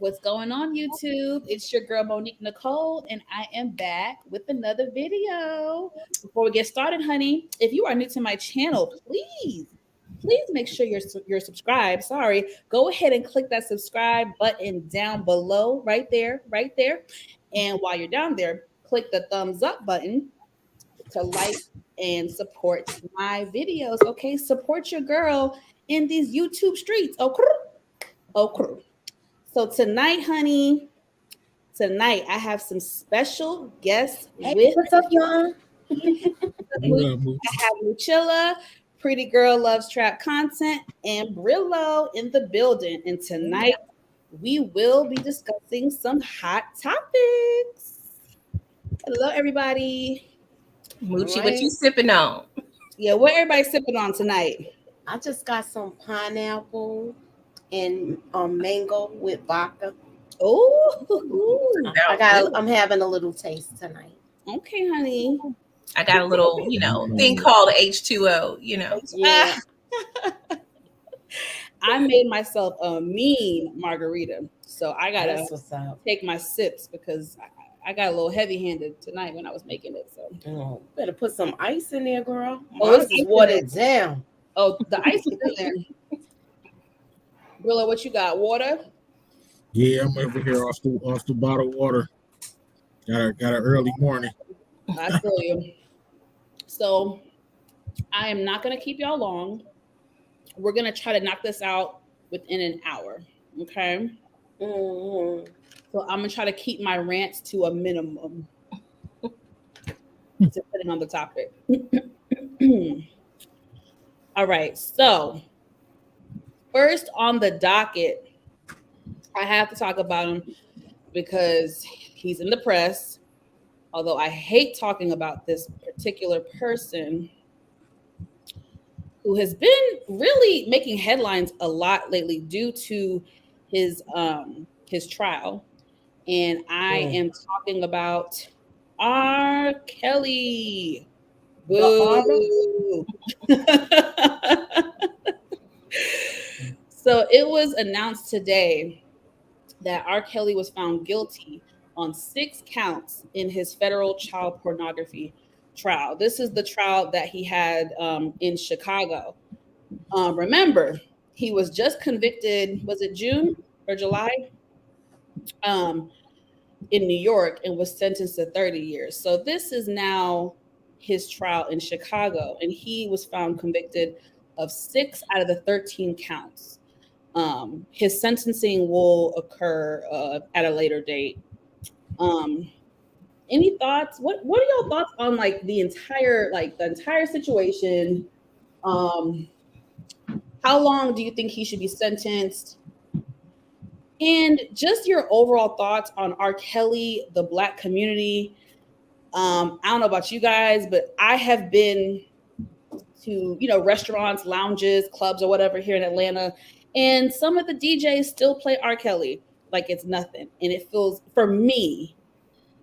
What's going on, YouTube? It's your girl Monique Nicole, and I am back with another video. Before we get started, honey, if you are new to my channel, please make sure you're subscribed. Sorry, go ahead and click that subscribe button down below, right there. And while you're down there, click the thumbs up button to like and support my videos. Okay, support your girl in these YouTube streets. Okay. So tonight, honey, I have some special guests with. What's up, y'all? I have Michel, Pretty Girl Loves Trap Content, and Brillo in the building. And tonight, we will be discussing some hot topics. Hello, everybody. Moochie, what you sipping on? Yeah, what everybody sipping on tonight? I just got some pineapple and mango with vodka. Oh, I'm having a little taste tonight. Okay, honey. I got a little, thing called H2O, Yeah. I made myself a mean margarita, so I gotta That's what's up. take my sips because I got a little heavy-handed tonight when I was making it. So Better put some ice in there, girl. Oh, This is watered down. Oh, the ice is in there. Brillo, what you got? Water? Yeah, I'm over here off the bottled water. Got an early morning. I feel you. So I am not gonna keep y'all long. We're gonna try to knock this out within an hour. Okay. Mm-hmm. So I'm gonna try to keep my rants to a minimum, depending on the topic. All right. So first on the docket, I have to talk about him because he's in the press. Although I hate talking about this particular person who has been really making headlines a lot lately due to his trial. And I am talking about R. Kelly. Boo. So it was announced today that R. Kelly was found guilty on 6 counts in his federal child pornography trial. This is the trial that he had in Chicago. Remember, he was just convicted, was it June or July? In New York and was sentenced to 30 years. So this is now his trial in Chicago, and he was found convicted of 6 out of the 13 counts. His sentencing will occur at a later date. Any thoughts? What are your thoughts on the entire situation? How long do you think he should be sentenced? And just your overall thoughts on R. Kelly, the Black community. I don't know about you guys, but I have been to, restaurants, lounges, clubs, or whatever here in Atlanta, and some of the DJs still play R. Kelly like it's nothing. And it feels, for me,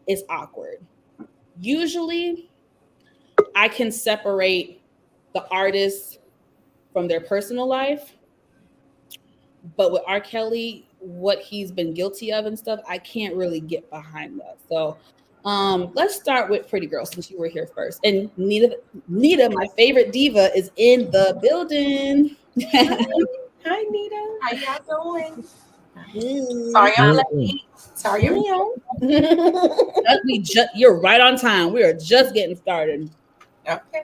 it's awkward. Usually, I can separate the artist from their personal life. But with R. Kelly, what he's been guilty of and stuff, I can't really get behind that. So let's start with Pretty Girl since you were here first. And Nita, my favorite diva, is in the building. Hi, Nita. How y'all doing? Sorry, I'm late. Sorry, I'm You're right on time. We are just getting started. Okay.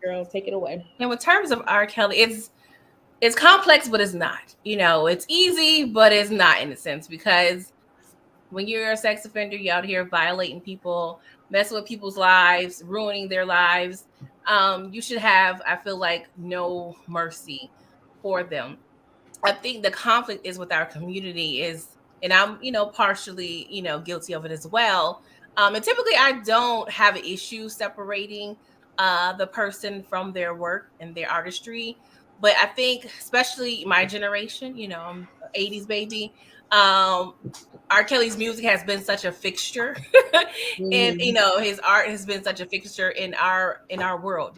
Girl, take it away. And in terms of R. Kelly, it's complex, but it's not. It's easy, but it's not in a sense, because when you're a sex offender, you're out here violating people, messing with people's lives, ruining their lives. You should have, I feel like, no mercy for them. I think the conflict is with our community and I'm, partially, guilty of it as well. And typically I don't have an issue separating the person from their work and their artistry. But I think, especially my generation, I'm an 80s baby. R. Kelly's music has been such a fixture, and his art has been such a fixture in our world.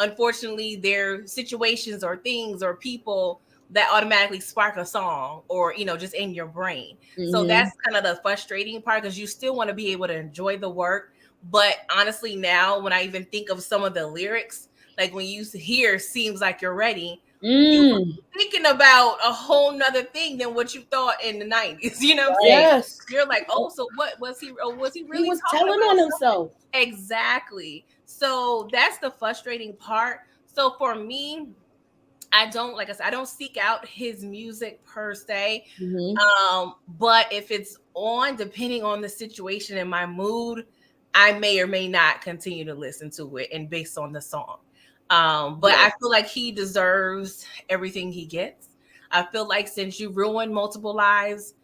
Unfortunately, there are situations or things or people that automatically spark a song or, just in your brain. So that's kind of the frustrating part, because you still want to be able to enjoy the work. But honestly, now when I even think of some of the lyrics, like when you hear "Seems Like You're Ready," you're thinking about a whole nother thing than what you thought in the 90s. You know what I'm saying? Yes. You're like, oh, so what was he? Oh, was he really? He was talking telling about on something? himself. Exactly. So that's the frustrating part. So for me, I don't, like I said, I don't seek out his music per se. But if it's on, depending on the situation and my mood, I may or may not continue to listen to it, and based on the song. But I feel like he deserves everything he gets. I feel like since you ruined multiple lives,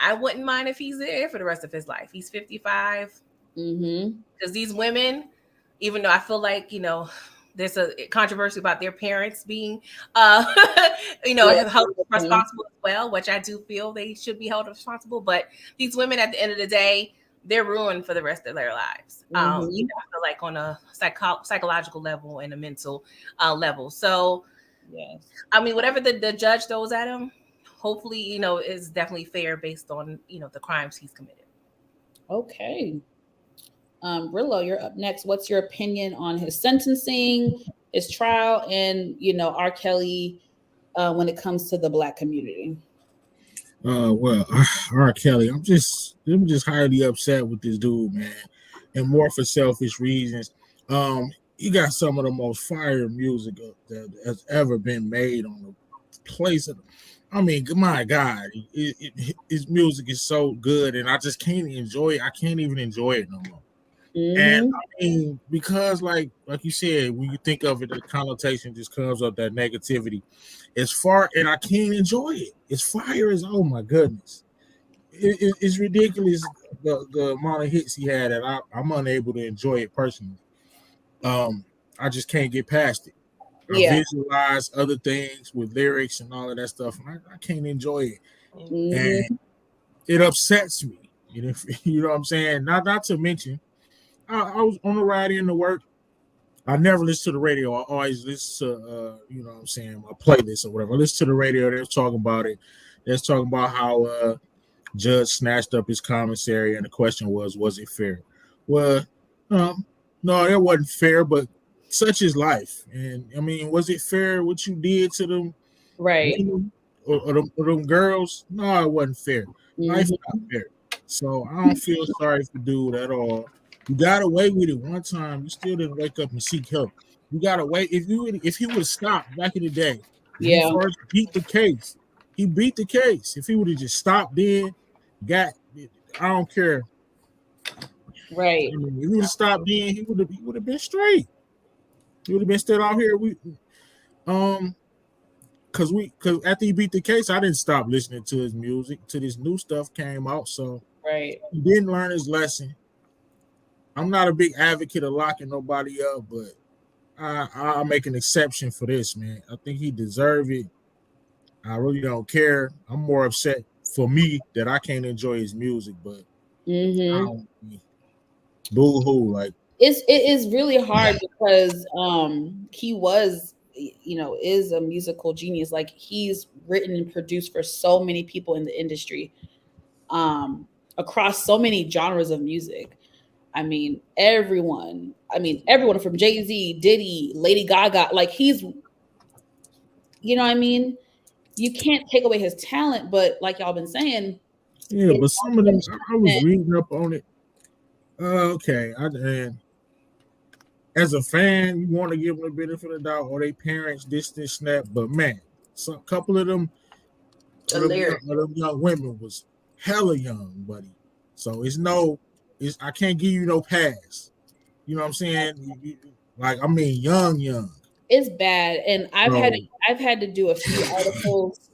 I wouldn't mind if he's there for the rest of his life. He's 55. Because these women, even though I feel like, there's a controversy about their parents being, held responsible as well, which I do feel they should be held responsible. But these women, at the end of the day, they're ruined for the rest of their lives. I feel like on a psychological level and a mental level. So, I mean, whatever the judge throws at him, hopefully, is definitely fair based on, the crimes he's committed. Okay. Rillo, you're up next. What's your opinion on his sentencing, his trial, and R. Kelly when it comes to the Black community? Well, R. Kelly, I'm just highly upset with this dude, man, and more for selfish reasons. He got some of the most fire music that has ever been made on the place. I mean, my God, his music is so good, and I just can't enjoy it. I can't even enjoy it no more. And I mean, because like you said, when you think of it, the connotation just comes up, that negativity. It's far, and I can't enjoy it. It's fire as, oh my goodness. It's ridiculous the amount of hits he had that I'm unable to enjoy it personally. I just can't get past it. I visualize other things with lyrics and all of that stuff, and I can't enjoy it. And it upsets me. You know what I'm saying? Not to mention, I was on the ride into work. I never listen to the radio. I always listen to, what I'm saying, my playlist or whatever. I listen to the radio. They're talking about it. They're talking about how Judge snatched up his commissary, and the question was it fair? Well, no, it wasn't fair, but such is life. And, I mean, was it fair what you did to them? Right. Women or them girls? No, it wasn't fair. Life is not fair. So I don't feel sorry for dude at all. You got away with it one time. You still didn't wake up and seek help. You got away. If he would have stopped back in the day, he first beat the case. He beat the case. If he would have just stopped then, I don't care. Right. I mean, if he would have stopped then, he would have been straight. He would have been still out here. Because after he beat the case, I didn't stop listening to his music till this new stuff came out. So he didn't learn his lesson. I'm not a big advocate of locking nobody up, but I'll make an exception for this, man. I think he deserves it. I really don't care. I'm more upset for me that I can't enjoy his music, but boo-hoo. Like, it is really hard because he was, is a musical genius. Like, he's written and produced for so many people in the industry, across so many genres of music. I mean, everyone from Jay-Z, Diddy, Lady Gaga, like he's, you know what I mean? You can't take away his talent, but like y'all been saying. Yeah, but some of them, I was reading up on it. Okay. As a fan, you want to give them the benefit of the doubt, or they parents, this, that. But man, a couple of them, young women was hella young, buddy. So I can't give you no pass. You know what I'm saying? Young. It's bad, and I've had to do a few articles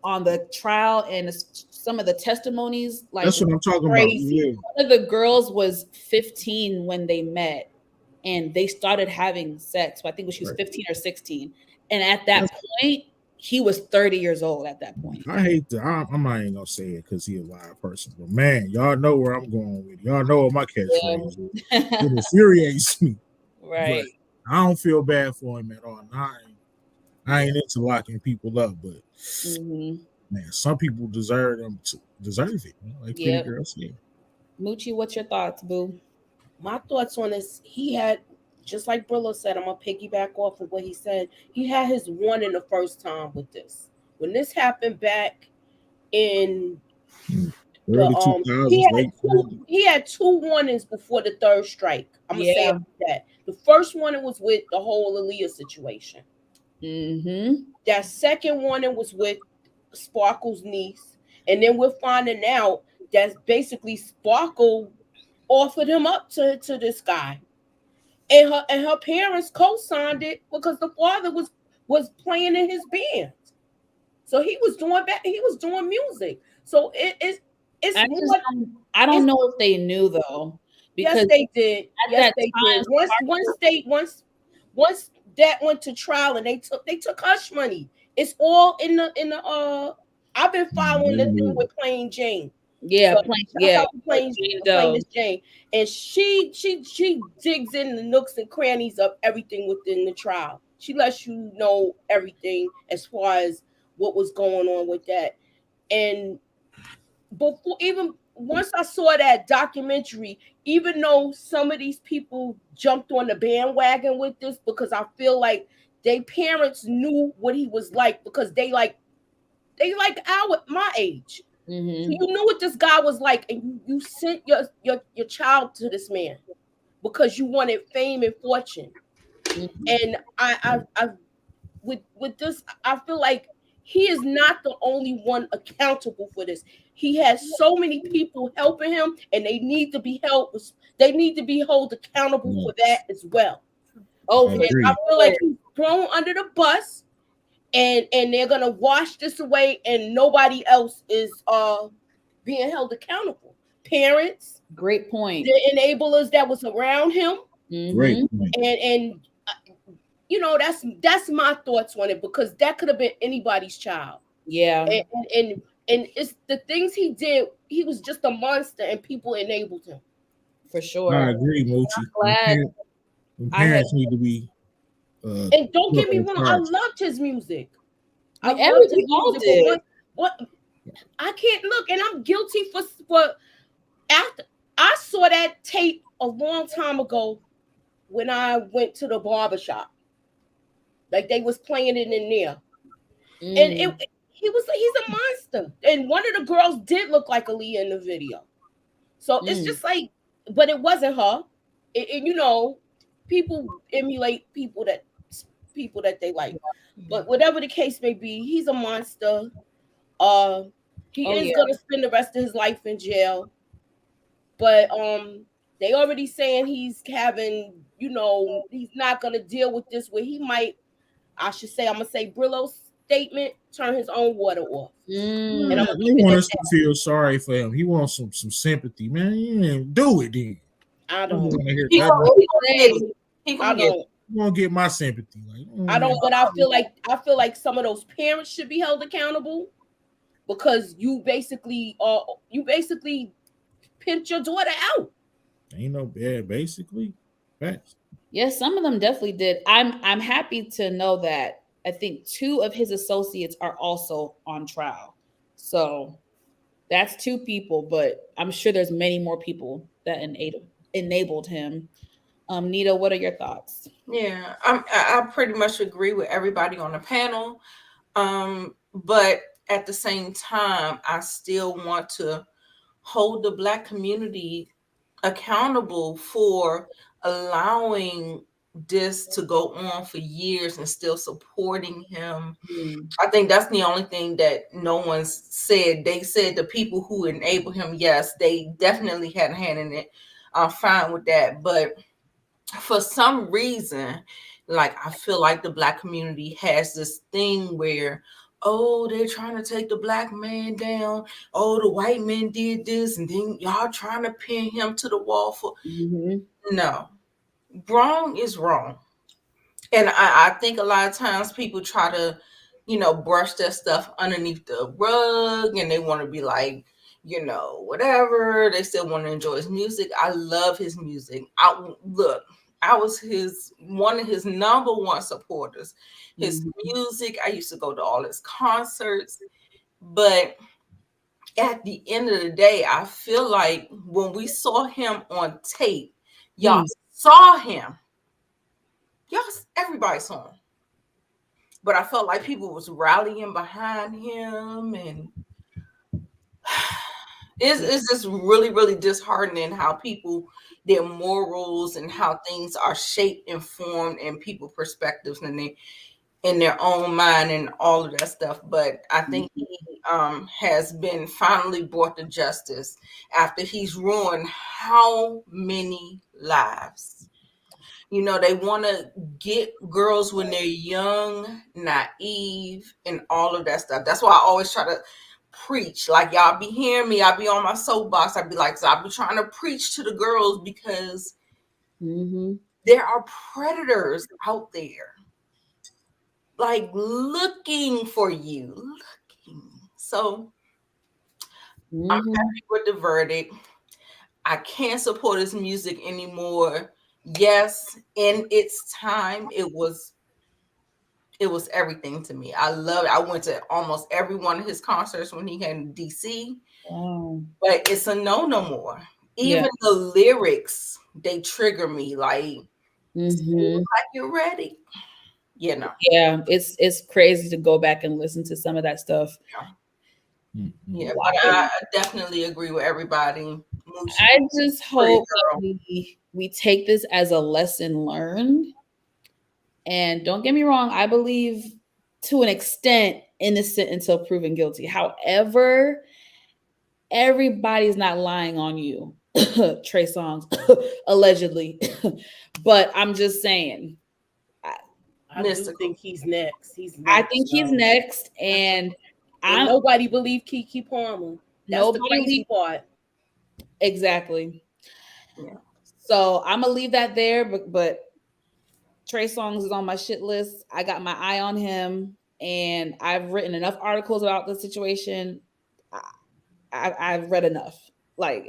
on the trial and some of the testimonies. Like, that's what I'm talking about. Yeah. One of the girls was 15 when they met, and they started having sex. So I think she was 15 or 16, and at that point, he was 30 years old at that point. I hate to. I'm not even gonna say it because he's a live person, but man, y'all know where I'm going with it. Y'all know what my catchphrase is. It infuriates me. Right. But I don't feel bad for him at all. I ain't into locking people up, but Mm-hmm. man, some people deserve it. Like Pretty Yep. Girl said. Moochie, what's your thoughts, boo? My thoughts on this, he had, just like Brillo said, I'm gonna piggyback off of what he said. He had his warning the first time with this. When this happened back in the Early 2000s, late 90s. he had two warnings before the third strike. I'm gonna say Yeah. it like that. The first warning was with the whole Aaliyah situation. Mm-hmm. That second warning was with Sparkle's niece, and then we're finding out that basically Sparkle offered him up to this guy, and her parents co-signed it because the father was playing in his band, so he was doing music. So I don't know if they knew though, because yes they did. at Yes that they time, did. Once that went to trial and they took hush money. It's all in the. I've been following the thing with Plain Jane. yeah, So yeah, shout out to Plain Miss Jane, and she digs in the nooks and crannies of everything within the trial. She lets you know everything as far as what was going on with that. And before, even once I saw that documentary, even though some of these people jumped on the bandwagon with this, because I feel like their parents knew what he was like, because they like my age. Mm-hmm. So you knew what this guy was like, and you sent your child to this man because you wanted fame and fortune. Mm-hmm. And I with this, I feel like he is not the only one accountable for this. He has so many people helping him, and they need to be held. They need to be held accountable for that as well. Oh, I for agree. I feel like he's thrown under the bus, and they're gonna wash this away, and nobody else is being held accountable. Parents, great point. the enablers that was around him, Mm-hmm. Great point. and you know, that's my thoughts on it, because that could have been anybody's child. Yeah, And it's the things he did. He was just a monster, and people enabled him. for sure. I agree, Moochie. glad Parents need to be. And don't get me wrong, I loved his music. I loved Everybody his all music. did. But what I can't look, and I'm guilty for after I saw that tape a long time ago when I went to the barbershop. Like they was playing it in there. And he's a monster. And one of the girls did look like Aaliyah in the video. So it's just like, but it wasn't her. You know, people emulate people that they like. But whatever the case may be, he's a monster. He is gonna spend the rest of his life in jail. But they already saying he's having, you know, he's not gonna deal with this where he might, I'm gonna say Brillo's statement, turn his own water off. Mm. And he wants us to feel sorry for him. He wants some sympathy, man. Yeah, do it then. I don't. He gonna get my sympathy. Like, I don't, but I feel like some of those parents should be held accountable, because you basically pimped your daughter out. Ain't no bad, basically. Facts. Yes, some of them definitely did. I'm happy to know that I think 2 of his associates are also on trial. So that's 2 people, but I'm sure there's many more people that enabled him. Nita, what are your thoughts? Yeah, I pretty much agree with everybody on the panel. But at the same time, I still want to hold the Black community accountable for allowing this to go on for years and still supporting him. I think that's the only thing that no one's said. They said the people who enabled him, yes, they definitely had a hand in it. I'm fine with that. But for some reason, like, I feel like the Black community has this thing where, oh, they're trying to take the Black man down. Oh, the white man did this, and then y'all trying to pin him to the wall for. No, wrong is wrong. And I think a lot of times people try to, brush that stuff underneath the rug, and they want to be like, whatever. They still want to enjoy his music. I love his music. Look, I was one of his number one supporters. His Mhm. music, I used to go to all his concerts, but at the end of the day, I feel like when we saw him on tape, y'all saw him. Everybody saw him. But I felt like people was rallying behind him, and it's just really, really disheartening how people, their morals and how things are shaped and formed and people perspectives and they in their own mind and all of that stuff. But I think he has been finally brought to justice after he's ruined how many lives. You know, they want to get girls when they're young, naive, and all of that stuff. That's why I always try to preach. Like, y'all be hearing me, I'll be on my soapbox. I'll be like, so I'll be trying to preach to the girls because there are predators out there, like looking for you. So I'm happy with the verdict. I can't support his music anymore. Yes, in its time, it was everything to me. I love it. I went to almost every one of his concerts when he came to DC. But it's a no more. Even the lyrics, they trigger me. Like, like you're ready. You know. Yeah, it's crazy to go back and listen to some of that stuff. Yeah, but I definitely agree with everybody. I just hope that we take this as a lesson learned. And don't get me wrong, I believe to an extent innocent until proven guilty. However, everybody's not lying on you. Trey Songz, allegedly. But I'm just saying. I do think he's next. I think he's next. And nobody believed Keke Palmer. That's the crazy part. Exactly. Yeah. So I'm gonna leave that there, but Trey Songz is on my shit list. I got my eye on him, and I've written enough articles about the situation. I've read enough. Like,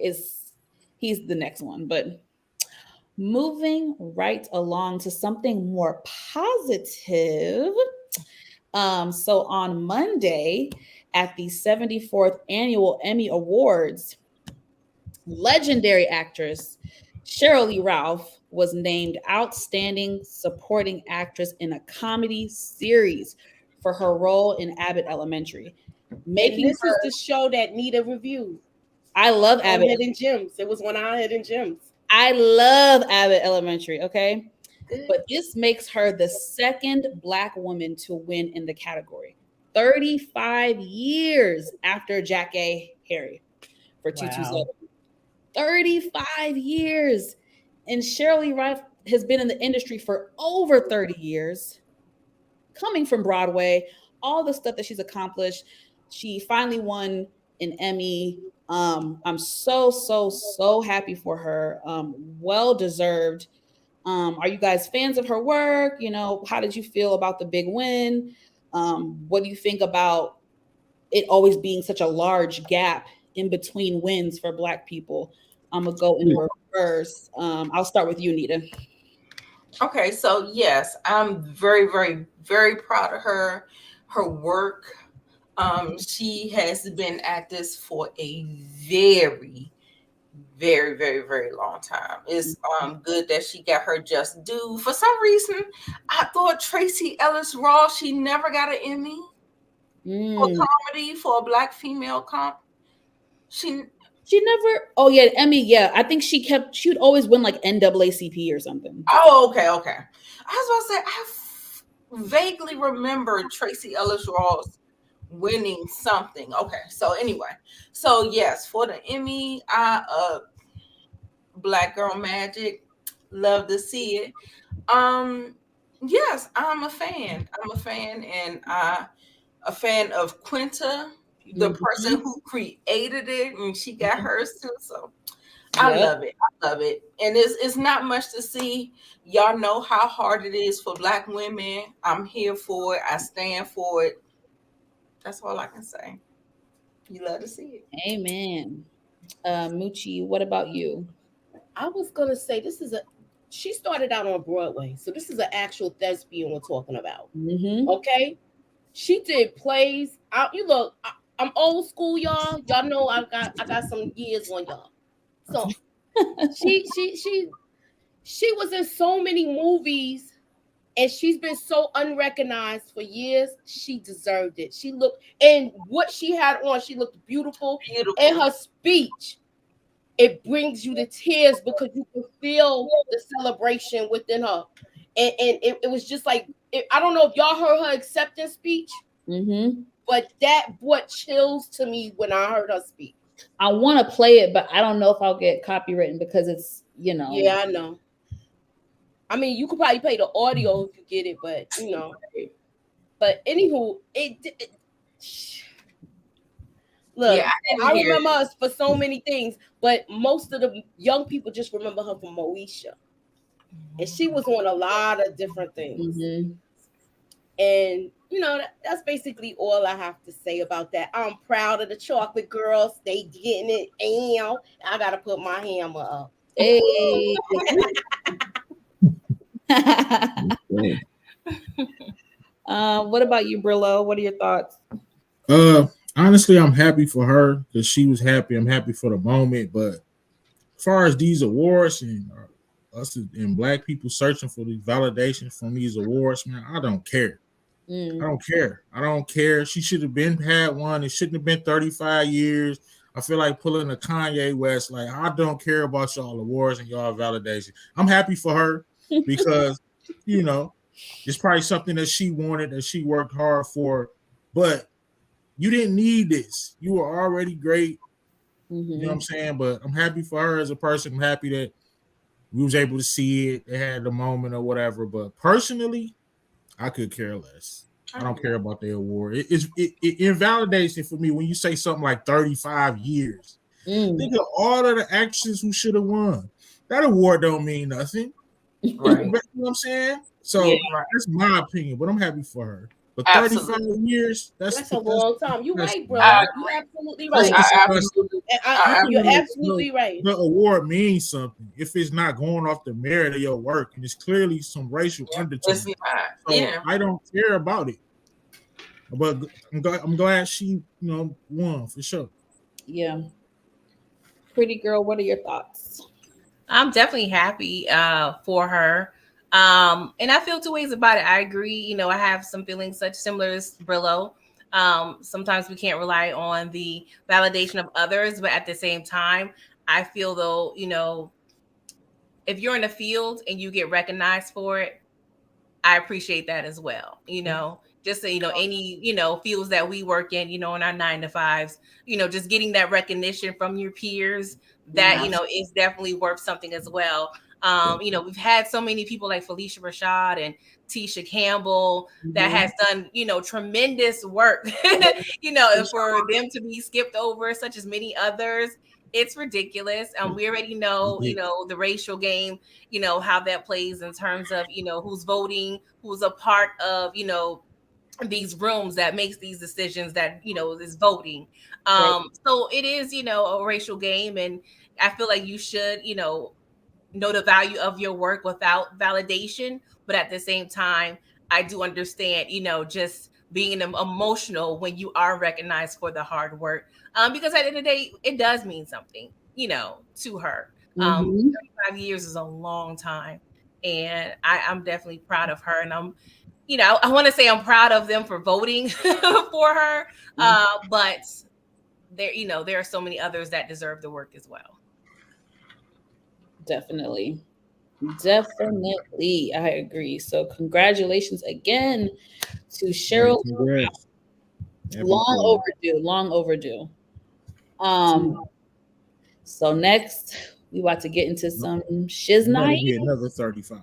he's the next one. But moving right along to something more positive. So on Monday at the 74th annual Emmy Awards, legendary actress Sheryl Lee Ralph was named Outstanding Supporting Actress in a Comedy Series for her role in Abbott Elementary. Making this is the show that Nita reviewed. I love Abbott. Hidden Gems. It was one of our Hidden Gems. I love Abbott Elementary, okay? But this makes her the second Black woman to win in the category. 35 years after Jackée Harry for 227. 35 years. And Sheryl Lee Ralph has been in the industry for over 30 years, coming from Broadway, all the stuff that she's accomplished. She finally won an Emmy. I'm so happy for her. Well deserved. Are you guys fans of her work? You know, how did you feel about the big win? What do you think about it always being such a large gap in between wins for Black people? I'm gonna go in reverse. I'll start with you, Nita. Okay, so yes, I'm very, very, very proud of her work. She has been at this for a very, very, very, very long time. It's good that she got her just due. For some reason, I thought Tracee Ellis Ross, she never got an Emmy for comedy, for a Black female comp. She never. Oh yeah, Emmy. Yeah, I think she would always win like NAACP or something. Oh, okay. I was about to say I vaguely remember Tracee Ellis Ross winning something. Okay, so anyway, so yes, for the Emmy, Black Girl Magic, love to see it. Yes, I'm a fan, and a fan of Quinta, the person who created it, and she got hers too. So I love it. And it's not much to see. Y'all know how hard it is for Black women. I'm here for it. I stand for it. That's all I can say. You love to see it. Amen. Moochie, what about you? I was gonna say this is she started out on Broadway, so this is an actual thespian we're talking about. Mm-hmm. Okay, she did plays. I'm old school, y'all. Y'all know I got some years on y'all. So she was in so many movies, and she's been so unrecognized for years. She deserved it. She looked, and what she had on, she looked beautiful. And her speech, it brings you to tears because you can feel the celebration within her. And it was just like, I don't know if y'all heard her acceptance speech, Mm-hmm. but that brought chills to me when I heard her speak. I want to play it, but I don't know if I'll get copywritten because it's, Yeah, I know. I mean, you could probably play the audio if you get it, but But anywho, look, Yeah, I remember us for so many things, but most of the young people just remember her from Moesha. And she was on a lot of different things. Mm-hmm. And that's basically all I have to say about that. I'm proud of the chocolate girls. They getting it. And I gotta put my hammer up. Hey. What about you, Brillo? What are your thoughts? Honestly, I'm happy for her because she was happy. I'm happy for the moment. But as far as these awards and us and Black people searching for the validation from these awards, man, I don't care. I don't care. I don't care. She should have had one. It shouldn't have been 35 years. I feel like pulling a Kanye West. Like, I don't care about y'all awards and y'all validation. I'm happy for her because, it's probably something that she wanted, that she worked hard for. But you didn't need this. You were already great. Mm-hmm. You know what I'm saying? But I'm happy for her as a person. I'm happy that we was able to see it. They had the moment or whatever. But personally, I could care less. I don't care about the award. It invalidates it for me when you say something like 35 years. Think of all of the actors who should have won. That award don't mean nothing. Right. You know what I'm saying? So that's my opinion, but I'm happy for her. But 35 years, that's a long time. You're right, bro. You're absolutely right. You're absolutely right. The award means something if it's not going off the merit of your work, and it's clearly some racial undertones. So I don't care about it. But I'm glad she, won for sure. Yeah. Pretty girl, what are your thoughts? I'm definitely happy for her. And I feel two ways about it. I agree. I have some feelings similar as Brillo. Sometimes we can't rely on the validation of others, but at the same time, I feel though, if you're in the field and you get recognized for it, I appreciate that as well. Just so any fields that we work in, in our 9 to 5s, just getting that recognition from your peers, that is definitely worth something as well. We've had so many people like Felicia Rashad and Tisha Campbell that has done, tremendous work, and for them to be skipped over, such as many others, it's ridiculous. We already know, the racial game, how that plays in terms of, who's voting, who's a part of, these rooms that makes these decisions, that is voting. So it is, a racial game, and I feel like you should, know the value of your work without validation, but at the same time, I do understand, just being emotional when you are recognized for the hard work, because at the end of the day, it does mean something, to her. 35 years is a long time, and I'm definitely proud of her, and I'm I want to say I'm proud of them for voting for her, but there are so many others that deserve the work as well. Definitely, I agree. So congratulations again to Sheryl. Long overdue. So next we about to get into some shiznai. Another 35.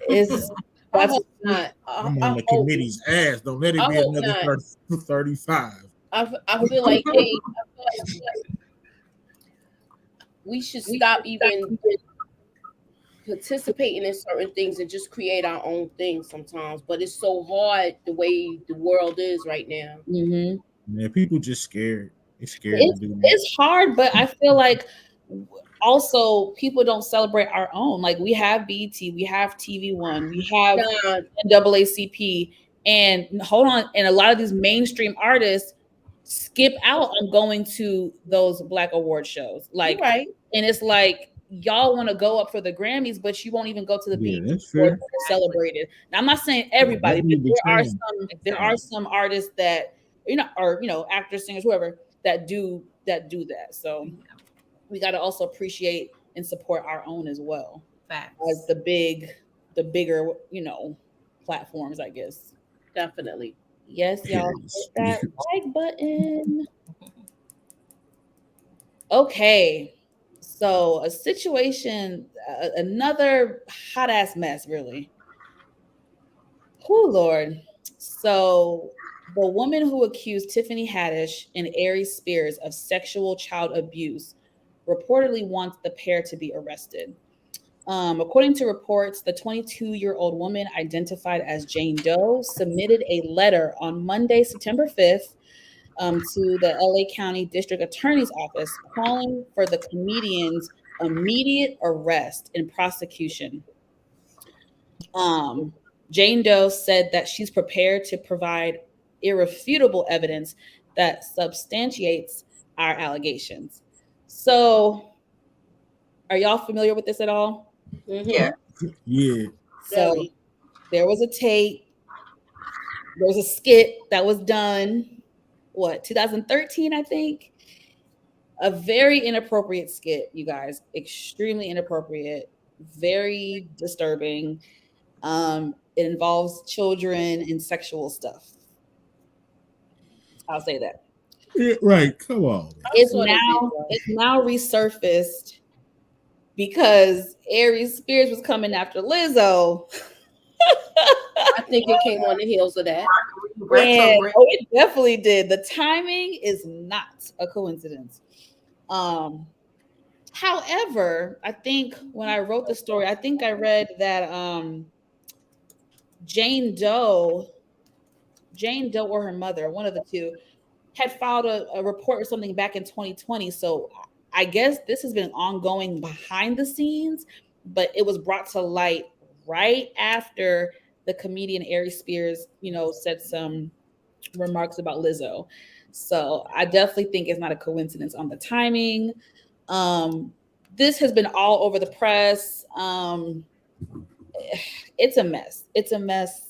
Is I hope not. I'm on the committee's ass. Don't let it be another 35. I feel like we should stop even participating in certain things and just create our own things sometimes. But it's so hard the way the world is right now. Yeah, people just scared. They're scared to do that. It's hard, but I feel like also people don't celebrate our own. Like we have BET, we have TV One, we have Nah, NAACP, and hold on, and a lot of these mainstream artists skip out on going to those Black award shows. Like, you're right. and it's like y'all want to go up for the Grammys, but you won't even go to the Yeah, BET that's Awards fair. that are celebrated. Now, I'm not saying everybody, That but need to change. there are some artists that or actors, singers, whoever that do that. So we got to also appreciate and support our own as well Facts. as the bigger platforms, I guess. Definitely. Yes, y'all hit that like button. Okay, so a situation, another hot ass mess, really. Oh Lord. So the woman who accused Tiffany Haddish and Aries Spears of sexual child abuse reportedly wants the pair to be arrested. According to reports, the 22-year-old woman, identified as Jane Doe, submitted a letter on Monday, September 5th, to the LA County District Attorney's Office calling for the comedian's immediate arrest and prosecution. Jane Doe said that she's prepared to provide irrefutable evidence that substantiates our allegations. So, are y'all familiar with this at all? Mm-hmm. Yeah. Yeah. So, Very. there was a tape, there was a skit that was done, 2013, I think? A very inappropriate skit, you guys. Extremely inappropriate, very disturbing. It involves children and sexual stuff. I'll say that. Yeah, right. Come on. Man. It's saw that now video. resurfaced because Aries Spears was coming after Lizzo. I think it came on the heels of that. It definitely did. The timing is not a coincidence. However, I think when I wrote the story, I think I read that Jane Doe or her mother, one of the two, had filed a report or something back in 2020. So I guess this has been ongoing behind the scenes, but it was brought to light right after the comedian Aries Spears, said some remarks about Lizzo. So I definitely think it's not a coincidence on the timing. This has been all over the press. It's a mess. It's a mess.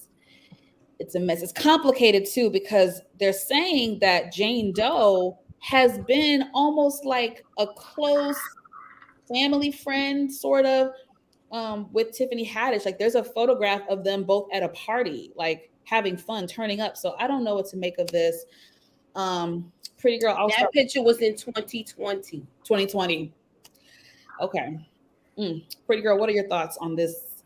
It's complicated too, because they're saying that Jane Doe has been almost like a close family friend, sort of, with Tiffany Haddish. Like there's a photograph of them both at a party, like having fun, turning up. So I don't know what to make of this. Pretty girl. That picture was in 2020. 2020. Okay. Pretty girl, what are your thoughts on this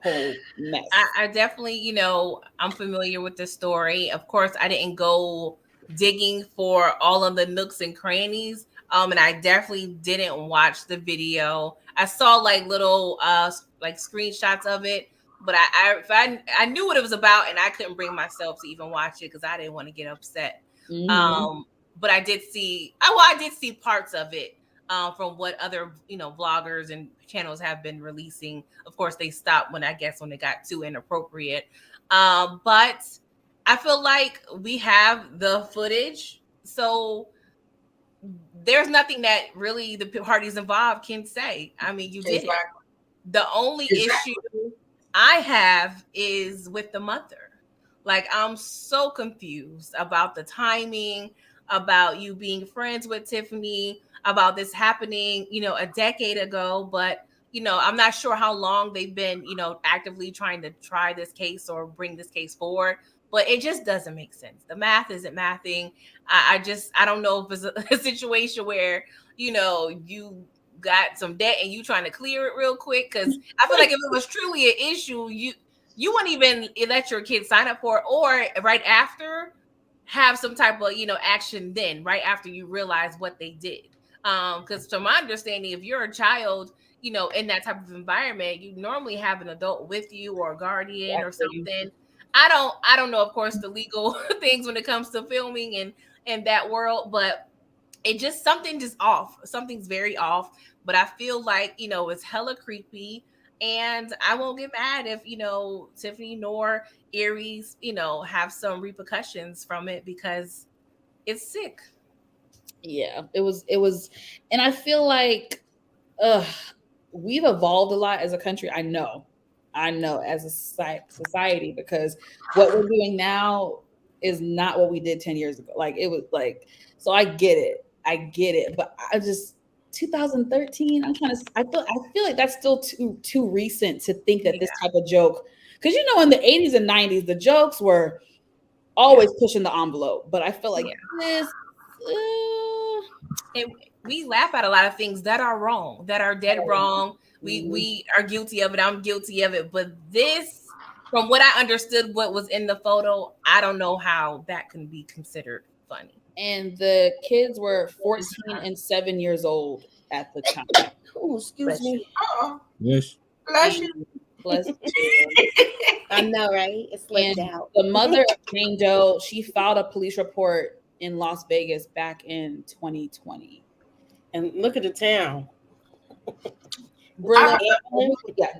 whole mess? I definitely, I'm familiar with the story. Of course, I didn't go digging for all of the nooks and crannies. And I definitely didn't watch the video. I saw like little like screenshots of it, but I knew what it was about, and I couldn't bring myself to even watch it because I didn't want to get upset. Mm-hmm. But I did see I did see parts of it from what other vloggers and channels have been releasing. Of course, they stopped when it got too inappropriate. But I feel like we have the footage, so there's nothing that really the parties involved can say. I mean, you did it. The only issue I have is with the mother. Like, I'm so confused about the timing, about you being friends with Tiffany, about this happening, a decade ago. But, I'm not sure how long they've been, actively trying to try this case or bring this case forward. But it just doesn't make sense. The math isn't mathing. I don't know if it's a situation where, you got some debt and you trying to clear it real quick. Because I feel like if it was truly an issue, you wouldn't even let your kids sign up for it, or right after have some type of, action then, right after you realize what they did. Because from my understanding, if you're a child, in that type of environment, you normally have an adult with you or a guardian or something. I don't know, of course, the legal things when it comes to filming and that world, but something just off. Something's very off. but I feel like, it's hella creepy. And I won't get mad if, Tiffany nor Aries, have some repercussions from it because it's sick. Yeah, it was, and I feel like we've evolved a lot as a country. I know as a society, because what we're doing now is not what we did 10 years ago. Like, it was like, so I get it, but I just 2013. I feel like that's still too recent to think that this type of joke, because in the 80s and 90s the jokes were always pushing the envelope, but I feel like this. We laugh at a lot of things that are wrong, that are dead wrong. We are guilty of it. I'm guilty of it. But this, from what I understood, what was in the photo, I don't know how that can be considered funny. And the kids were 14 and 7 years old at the time. Oh, excuse me. Yes. Bless you. Bless you. I know, right? It slipped out. The mother of Jane Doe, she filed a police report in Las Vegas back in 2020. And look at the town. Brilla,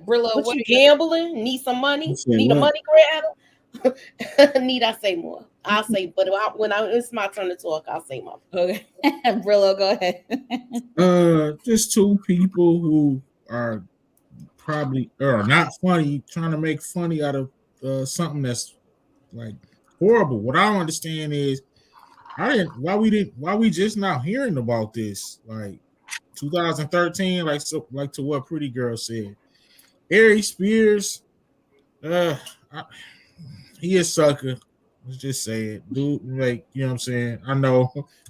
Brilla, what you gambling? Need some money? Need a money grab? Need I say more? I'll say, but when it's my turn to talk, I'll say more. Okay, Brillo, go ahead. Just two people who are probably not funny, trying to make funny out of something that's like horrible. What I don't understand is why we just now hearing about this, like 2013, like to what Pretty Girl said. Aries Spears, he a sucker. Let's just say it, dude. Like, you know what I'm saying? I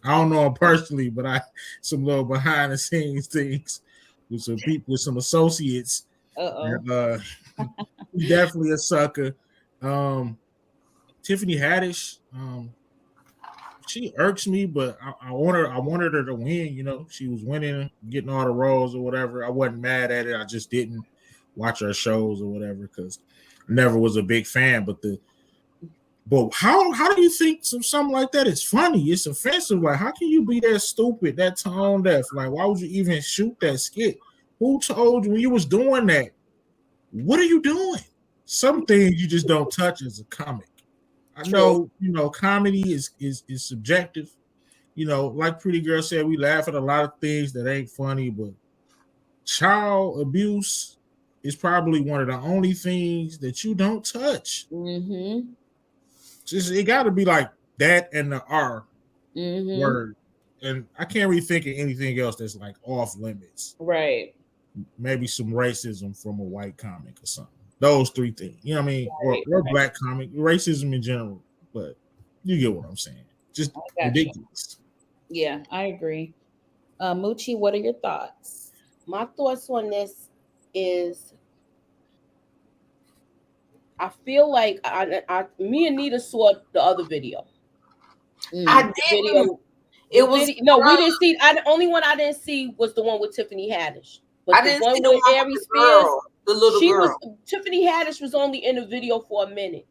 don't know him personally, but some little behind the scenes things with some people, with some associates. And, he's definitely a sucker. Tiffany Haddish, she irks me, but I wanted her to win. She was winning, getting all the roles or whatever. I wasn't mad at it. I just didn't watch her shows or whatever because I never was a big fan. But how do you think something like that is funny? It's offensive. Like, how can you be that stupid, that tone deaf? Like, why would you even shoot that skit? Who told you when you was doing that? What are you doing? Some things you just don't touch as a comic. I know, comedy is subjective. Like Pretty Girl said, we laugh at a lot of things that ain't funny, but child abuse is probably one of the only things that you don't touch. Mm-hmm. It got to be like that and the R word. And I can't really think of anything else that's like off limits. Right. Maybe some racism from a white comic or something. Those three things. You know what I mean? Right, or black comic, racism in general. But you get what I'm saying. Just ridiculous. Yeah, I agree. Moochie, what are your thoughts? My thoughts on this is I feel like me and Nita saw the other video. I didn't. It was we didn't see. The only one I didn't see was the one with Tiffany Haddish. But I didn't see the one with Aries Spears, the little girl. Tiffany Haddish was only in the video for a minute.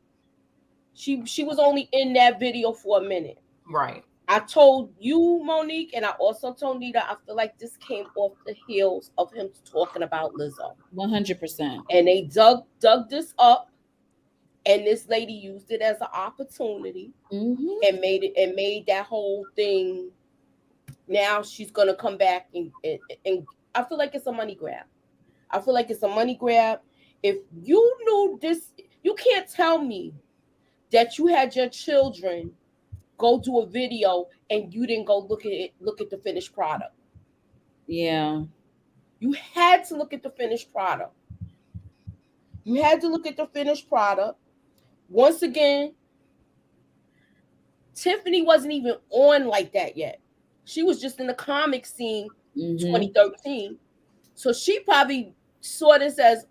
She was only in that video for a minute. Right. I told you, Monique, and I also told Nita, I feel like this came off the heels of him talking about Lizzo. 100%. And they dug this up, and this lady used it as an opportunity and made that whole thing. Now she's gonna come back and I feel like it's a money grab. If you knew this, you can't tell me that you had your children go do a video and you didn't go look at the finished product. Yeah. You had to look at the finished product. Once again, Tiffany wasn't even on like that yet. She was just in the comic scene 2013. So she probably saw this as,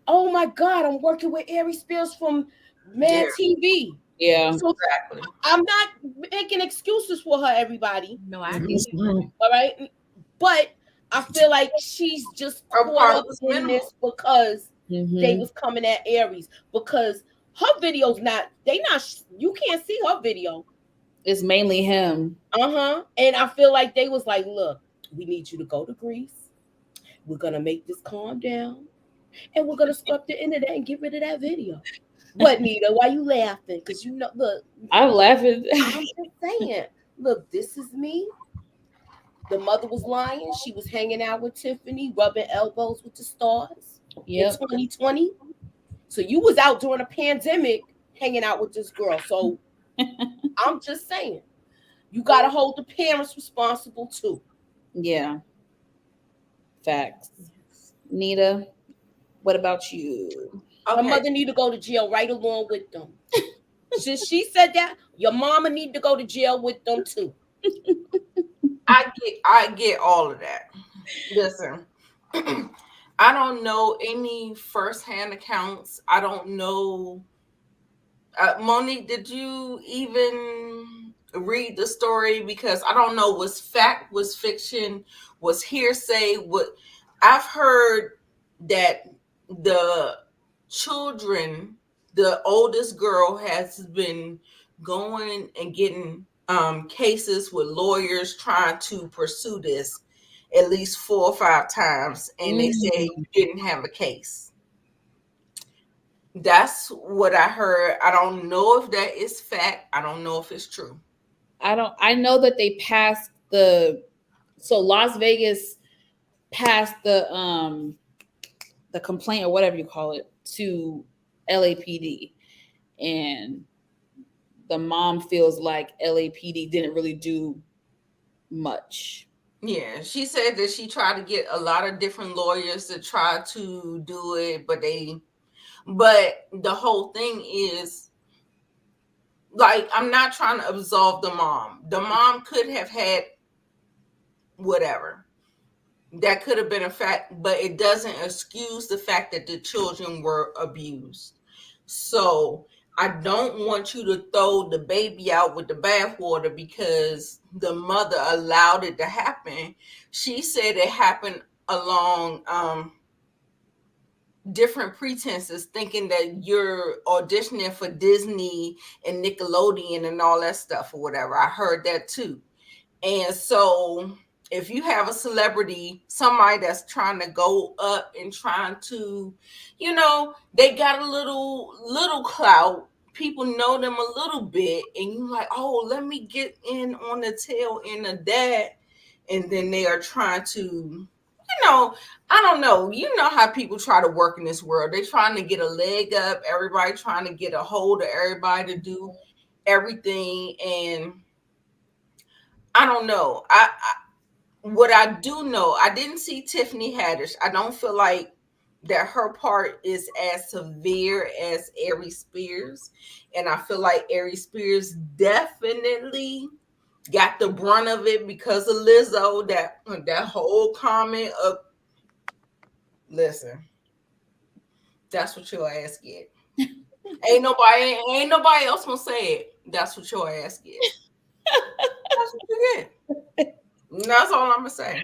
oh my God, I'm working with Aries Spears from Mad TV. Yeah. So exactly. I'm not making excuses for her, everybody. No, I agree. All right. But I feel like she's just caught up in this because they was coming at Aries. Because her video's you can't see her video. It's mainly him. And I feel like they was like, look, we need you to go to Greece. we're gonna make this calm down, and we're gonna scrub the internet and get rid of that video. What, Nita? Why you laughing? Because you know, look, I'm laughing. I'm just saying. Look, this is me. The mother was lying. She was hanging out with Tiffany, rubbing elbows with the stars in 2020. So you was out during a pandemic hanging out with this girl. So I'm just saying, you got to hold the parents responsible too. Yeah. Facts. Nita, what about you? Her mother need to go to jail right along with them. Since she said that, your mama need to go to jail with them too. I get all of that. Listen, I don't know any firsthand accounts. I don't know. Monique, did you even read the story? Because I don't know what's fact, what's fiction, what's hearsay. What I've heard that the children, the oldest girl has been going and getting cases with lawyers trying to pursue this at least 4 or 5 times, and they say you didn't have a case. That's what I heard. I don't know if that is fact. I don't know if it's true. I know that they passed so Las Vegas passed the complaint or whatever you call it to LAPD, and the mom feels like LAPD didn't really do much. Yeah, she said that she tried to get a lot of different lawyers to try to do it, but the whole thing is, like, I'm not trying to absolve the mom. The mom could have had whatever. That could have been a fact, but it doesn't excuse the fact that the children were abused. So I don't want you to throw the baby out with the bathwater because the mother allowed it to happen. She said it happened along different pretenses, thinking that you're auditioning for Disney and Nickelodeon and all that stuff or whatever. I heard that too. And so if you have a celebrity, somebody that's trying to go up and trying to, they got a little clout, people know them a little bit, and you're like, oh, let me get in on the tail end of that. And then they are trying to, I don't know. You know how people try to work in this world. They're trying to get a leg up. Everybody trying to get a hold of everybody to do everything. And I don't know. What I do know, I didn't see Tiffany Haddish. I don't feel like that her part is as severe as Aries Spears. And I feel like Aries Spears definitely got the brunt of it because of Lizzo. That whole comment of, listen, that's what your ass get. Ain't nobody else gonna say it. That's what your ass get. That's what you get. That's all I'm gonna say.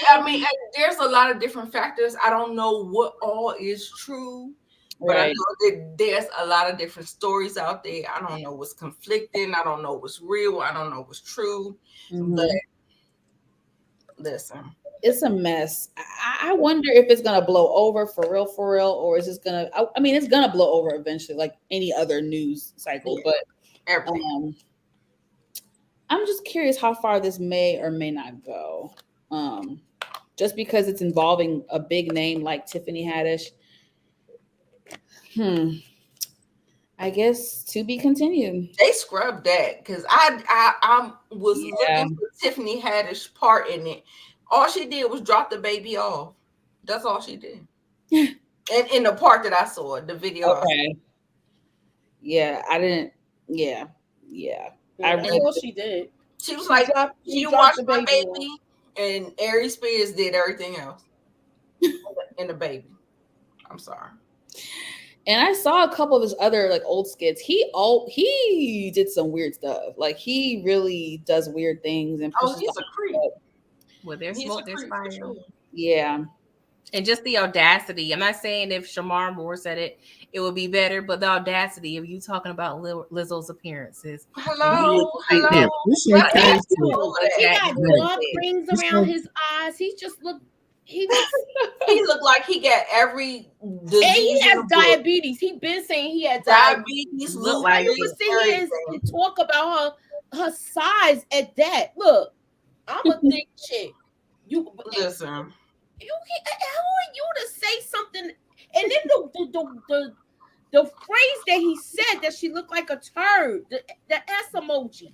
I mean, there's a lot of different factors. I don't know what all is true, but I know that there's a lot of different stories out there. I don't know what's conflicting. I don't know what's real. I don't know what's true. But listen, it's a mess. I wonder if it's gonna blow over for real, or is this gonna? I mean, it's gonna blow over eventually, like any other news cycle. Yeah. But I'm just curious how far this may or may not go. Just because it's involving a big name like Tiffany Haddish. I guess to be continued. They scrubbed that because I was looking for Tiffany Haddish part in it. All she did was drop the baby off. That's all she did. And in the part that I saw, the video. Okay. Yeah, I didn't. Yeah. That's all she did. She was like, "You watched my baby," and Aries Spears did everything else. And the baby. I'm sorry. And I saw a couple of his other like old skits. He did some weird stuff. Like he really does weird things and he's a creep. Well, there's smoke, there's fire. Yeah. And just the audacity. I'm not saying if Shamar Moore said it, it would be better, but the audacity of you talking about Lizzo's appearances. Hello. Yeah, it's What okay. is you over He there? got dark rings It's around okay. his eyes. He just looked. He looked like he got every disease. And he in has the book. diabetes. He been saying he had diabetes. Diabetes. Look lupus, like You it. can see his and talk about her size at that. Look, I'm a thick chick. You Listen. who are you to say something? And then the phrase that he said that she looked like a turd, the S emoji.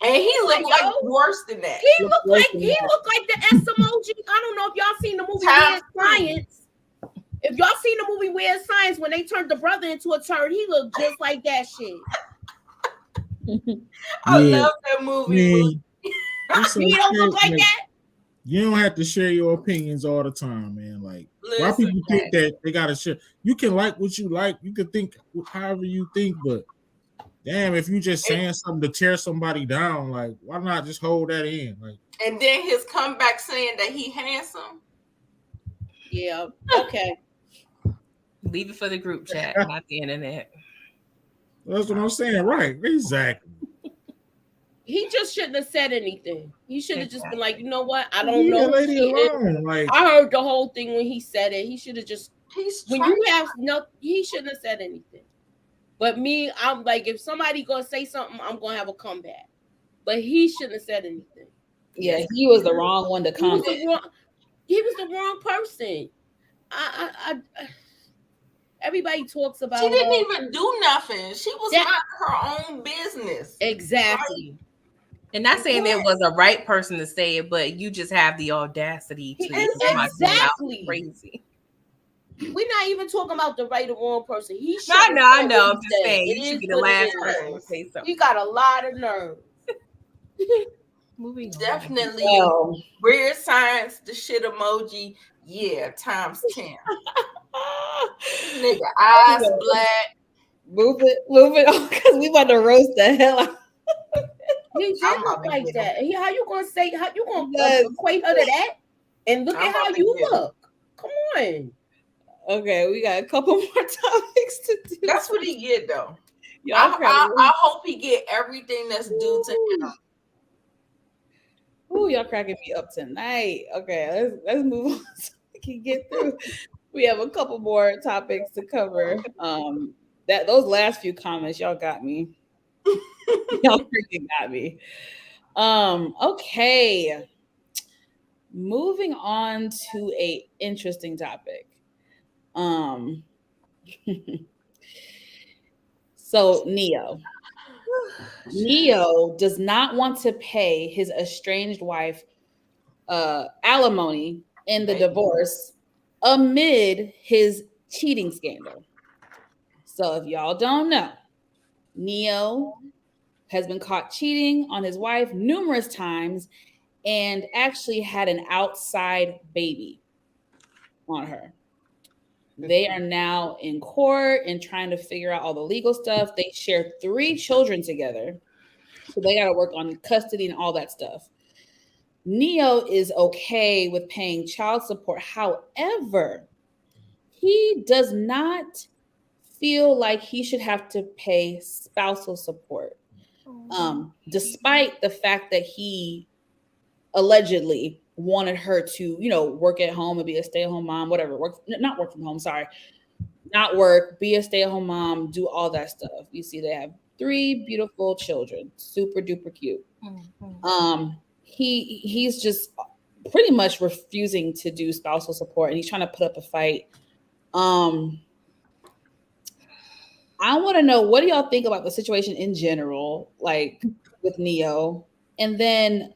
And he looked Like, like yo, worse than that. He looked like the S emoji. I don't know if y'all seen the movie Weird Science. If y'all seen the movie Weird Science, when they turned the brother into a turd, he looked just like that shit. I love that movie. He don't look like that. You don't have to share your opinions all the time, man. Like, why Listen, people think that they gotta share? You can like what you like. You can think however you think, but damn, if you just saying something to tear somebody down, like, why not just hold that in? Like, and then his comeback saying that he handsome. Yeah. Okay. Leave it for the group chat, not the internet. that's what I'm saying, right? Exactly. He just shouldn't have said anything. He should have just been like, you know what? I don't know. Lady alone. Like, I heard the whole thing when he said it. He should have just when trying. you have no. He shouldn't have said anything. But me, I'm like, if somebody gonna say something, I'm gonna have a comeback. But he shouldn't have said anything. Yeah, he was the wrong one to comment. He was the wrong person. I everybody talks about. She didn't even do nothing. She was minding her own business. Exactly. Right? And not saying there was a right person to say it, but you just have the audacity to exactly crazy. We're not even talking about the right or wrong person. He should. I know. I'm just saying you should be the last person to say something. He got a lot of nerve. Moving on. Definitely weird science, the shit emoji. Yeah, times 10. Nigga, eyes black. Move it on, because we about to roast the hell out. He did look like that. How you gonna say? How you gonna equate her to that? And look at how you look. Come on. Okay, we got a couple more topics to do. That's what he get though. I hope he get everything that's due to him. Ooh, y'all cracking me up tonight. Okay, let's move on so we can get through. We have a couple more topics to cover. Those last few comments, y'all got me. Y'all freaking got me. Okay. Moving on to a interesting topic. So Neo does not want to pay his estranged wife alimony in the divorce amid his cheating scandal. So if y'all don't know, Neo has been caught cheating on his wife numerous times and actually had an outside baby on her. They are now in court and trying to figure out all the legal stuff. They share 3 children together. So they got to work on custody and all that stuff. Neo is okay with paying child support. However, he does not feel like he should have to pay spousal support. Despite the fact that he allegedly wanted her to, work at home and be a stay-at-home mom, whatever. Not work from home, sorry. Not work, be a stay-at-home mom, do all that stuff. You see, they have 3 beautiful children, super duper cute. Mm-hmm. He's just pretty much refusing to do spousal support, and he's trying to put up a fight. I want to know, what do y'all think about the situation in general, like with Neo? And then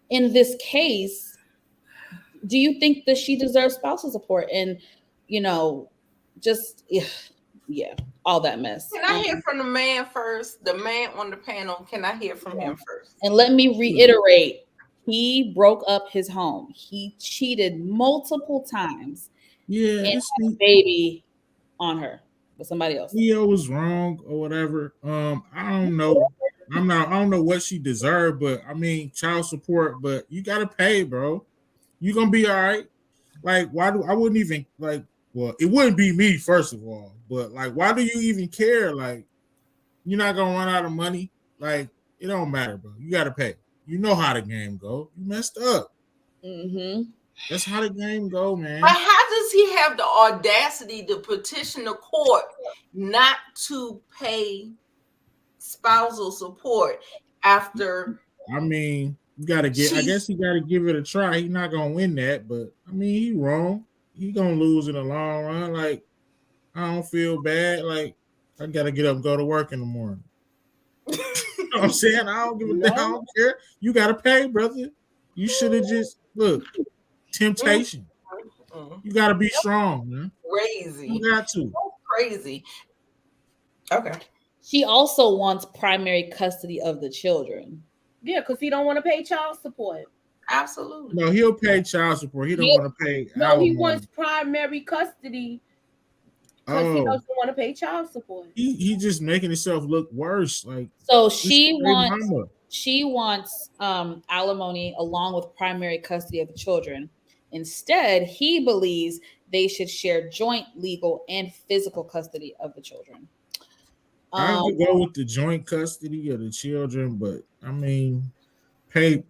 in this case, do you think that she deserves spousal support? And, just, all that mess. Can I hear from the man first? The man on the panel, can I hear from him first? And let me reiterate, he broke up his home. He cheated multiple times. Yeah. And had a baby on her with somebody else. Neo was wrong or whatever. I don't know. I don't know what she deserved, but I mean, child support, but you gotta pay, bro. You gonna be all right. like, why do I wouldn't even like? Well, it wouldn't be me first of all, but like, why do you even care? Like, you're not gonna run out of money. Like, it don't matter, bro. You gotta pay. You know how the game go. You messed up. Mm-hmm. That's how the game go, man. But how does he have the audacity to petition the court not to pay spousal support after? I mean, you gotta get. I guess he gotta give it a try. He's not gonna win that, but I mean, he wrong. He gonna lose in the long run. Like, I don't feel bad. Like, I gotta get up and go to work in the morning. You know what I'm saying? I don't give a damn. I don't care. You gotta pay, brother. You should have just look. Temptation. You gotta be strong, man. Crazy. You got to. Crazy. Okay. She also wants primary custody of the children. Yeah, because he don't want to pay child support. Absolutely. No, he'll pay child support. He don't want to pay. No, he wants primary custody because he doesn't want to pay child support. He just making himself look worse. Like, so she wants alimony along with primary custody of the children. Instead, he believes they should share joint legal and physical custody of the children. I would go with the joint custody of the children, but I mean, pay,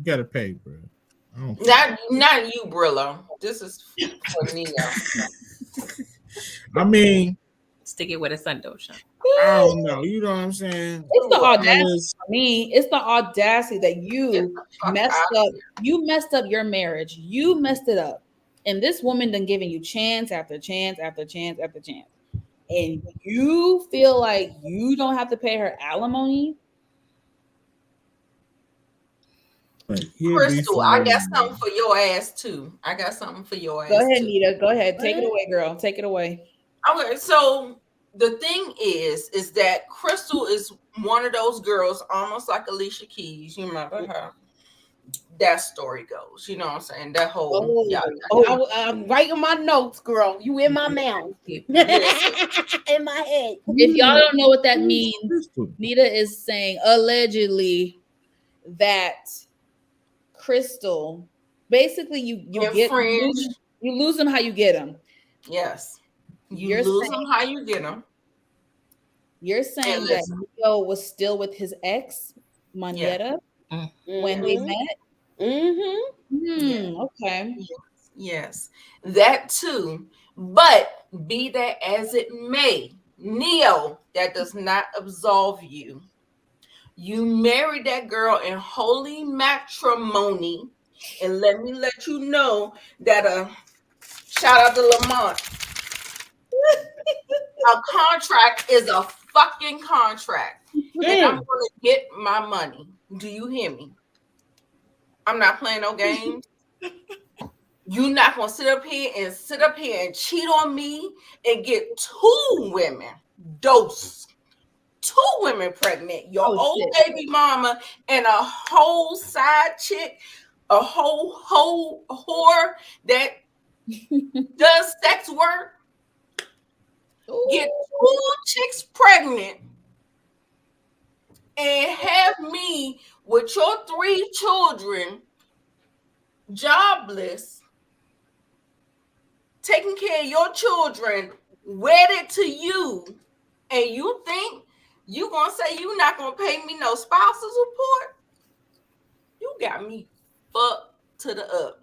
gotta pay, bro. Not you, Brillo. This is for Neo. I mean, stick it with a sundosh. I don't know. You know what I'm saying? It's the audacity for me. It's the audacity that you messed up. You messed up your marriage. You messed it up. And this woman done giving you chance after chance after chance after chance. And you feel like you don't have to pay her alimony. Crystal, I got something for your ass too. Go ahead, Nita. Go ahead. Take it away, girl. Take it away. Okay, so the thing is that Crystal is one of those girls, almost like Alicia Keys. You remember her? That story goes. You know what I'm saying? That whole. I'm writing my notes, girl. You in my mouth, in my head. If y'all don't know what that means, Nita is saying allegedly that Crystal, basically, you lose them how you get them. Yes, you lose them how you get them. You're saying that Neo was still with his ex, Moneta, when they met? Okay. Yes, that too. But be that as it may, Neo, that does not absolve you. You married that girl in holy matrimony. And let me let you know that shout out to Lamont. A contract is a fucking contract. And I'm gonna get my money. Do you hear me? I'm not playing no games. You're not gonna sit up here and cheat on me and get two women pregnant. Your old baby mama and a whole side chick, a whole whore that does sex work. Get two chicks pregnant and have me with your 3 children jobless, taking care of your children, wedded to you, and you think you gonna say you not gonna pay me no spousal support? You got me fucked to the up.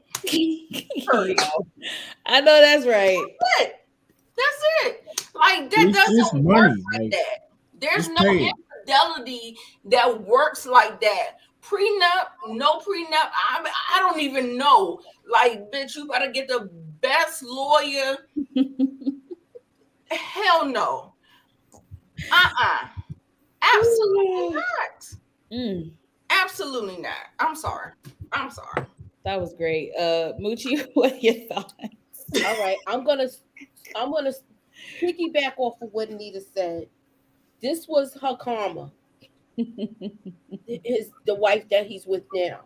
I know that's right. That's it. Like that doesn't work like that. There's no infidelity that works like that. Prenup, no prenup. I don't even know. Like, bitch, you better get the best lawyer. Hell no. Absolutely not. Absolutely not. I'm sorry. That was great. Moochie, what are your thoughts? All right, I'm gonna piggyback off of what Nita said. This was her karma. The wife that he's with now.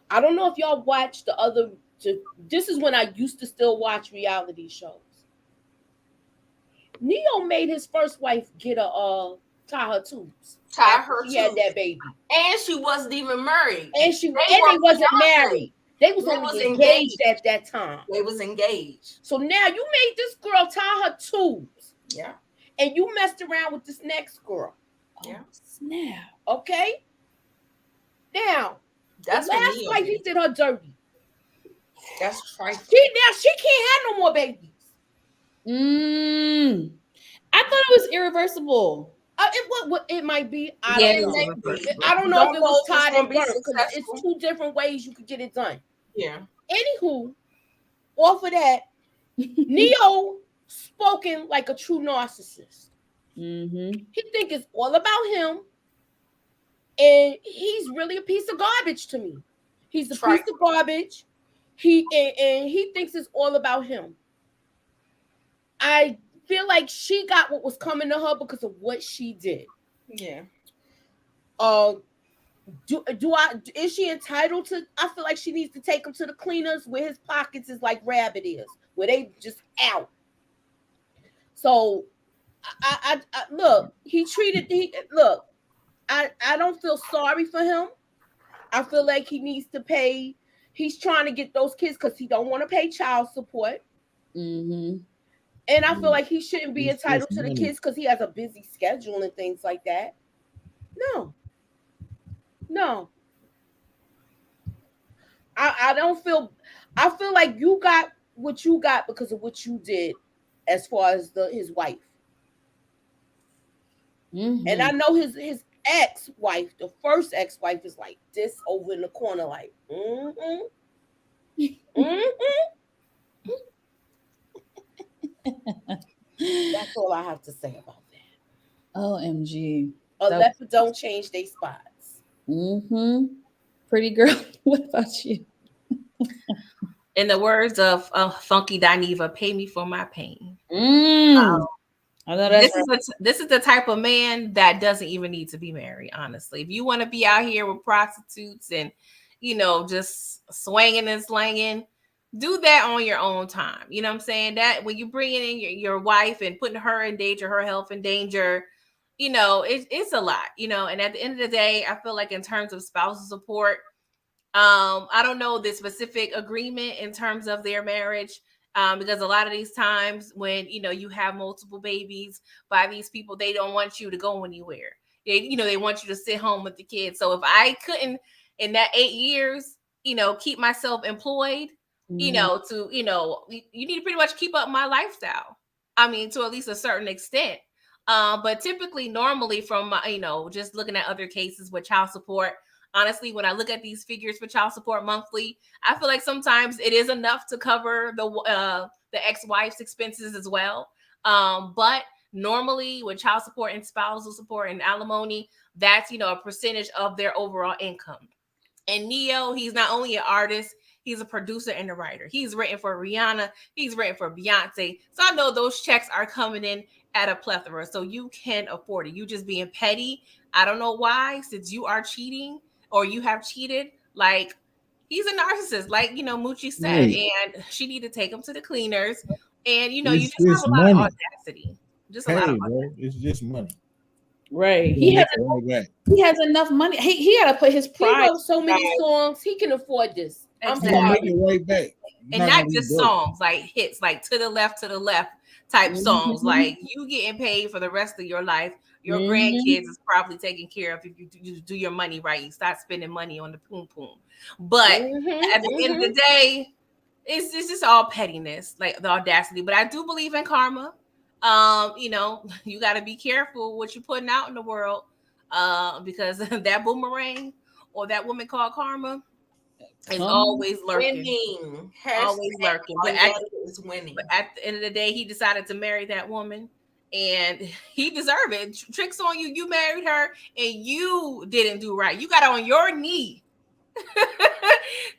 I don't know if y'all watched the other. This is when I used to still watch reality shows. Neo made his first wife get a tie her tubes. Tie her tubes. He had that baby, and she wasn't even married. And they wasn't married. They was They only was engaged engaged. at that time. They was engaged. So now you made this girl tie her tubes. Yeah. And you messed around with this next girl. Yeah. Oh, snap. Okay? Now, That's the what last Neo wife, he did. did her dirty. That's trifling. She can't have no more babies. I thought it was irreversible. It might be. I Yeah, don't know. irreversible. I don't know if it was Don't know if it's tied gonna and be burnt because successful. it's two different ways you could get it done. Yeah. Anywho, off of that, Neo spoken like a true narcissist. Mm-hmm. He think it's all about him, and he's really a piece of garbage to me. He's a piece of garbage. He thinks it's all about him. I feel like she got what was coming to her because of what she did. Yeah. Is she entitled to? I feel like she needs to take him to the cleaners where his pockets is like rabbit is, where they just out. So I look, I don't feel sorry for him. I feel like he needs to pay. He's trying to get those kids because he don't want to pay child support. Mm-hmm. And I feel like he shouldn't be It's entitled to the money. kids because he has a busy schedule and things like that. No. I don't feel. I feel like you got what you got because of what you did, as far as his wife. Mm-hmm. And I know his ex-wife, the first ex-wife, is like this over in the corner, like, That's all I have to say about that. OMG. Leopard don't change their spots. Mm-hmm. Pretty girl, what about you? In the words of Funky Dineva, pay me for my pain. I know that's this is the type of man that doesn't even need to be married, honestly. If you want to be out here with prostitutes and, just swinging and slanging, do that on your own time. You know what I'm saying? That when you bring in your wife and putting her in danger, her health in danger, it's a lot, and at the end of the day, I feel like in terms of spousal support, I don't know the specific agreement in terms of their marriage. Because a lot of these times when, you have multiple babies by these people, they don't want you to go anywhere. They want you to sit home with the kids. So if I couldn't in that 8 years, keep myself employed, you need to pretty much keep up my lifestyle. I mean, to at least a certain extent. But typically, normally from, just looking at other cases with child support, honestly, when I look at these figures for child support monthly, I feel like sometimes it is enough to cover the ex-wife's expenses as well. But normally with child support and spousal support and alimony, that's, a percentage of their overall income. And Neo, he's not only an artist, he's a producer and a writer. He's written for Rihanna. He's written for Beyonce. So I know those checks are coming in at a plethora. So you can afford it. You just being petty. I don't know why, since you are cheating or you have cheated, like he's a narcissist, like, Moochie said, and she need to take him to the cleaners. And, you just have a lot of audacity. Just a lot of audacity. It's just money. Right. He has enough money. He got to put his pride. He wrote so many songs. He can afford this. I'm sorry. sorry. Make it right back. And not just songs, like hits, like to the left type songs. Like you getting paid for the rest of your life. Your grandkids is probably taken care of if you do your money right. You start spending money on the poom poom. But at the end of the day, it's just all pettiness, like the audacity. But I do believe in karma. You got to be careful what you're putting out in the world, because that boomerang or that woman called karma is always lurking. Winning. Always lurking. But at the end of the day, he decided to marry that woman. And he deserved it. Tricks on you. You married her and you didn't do right. You got on your knee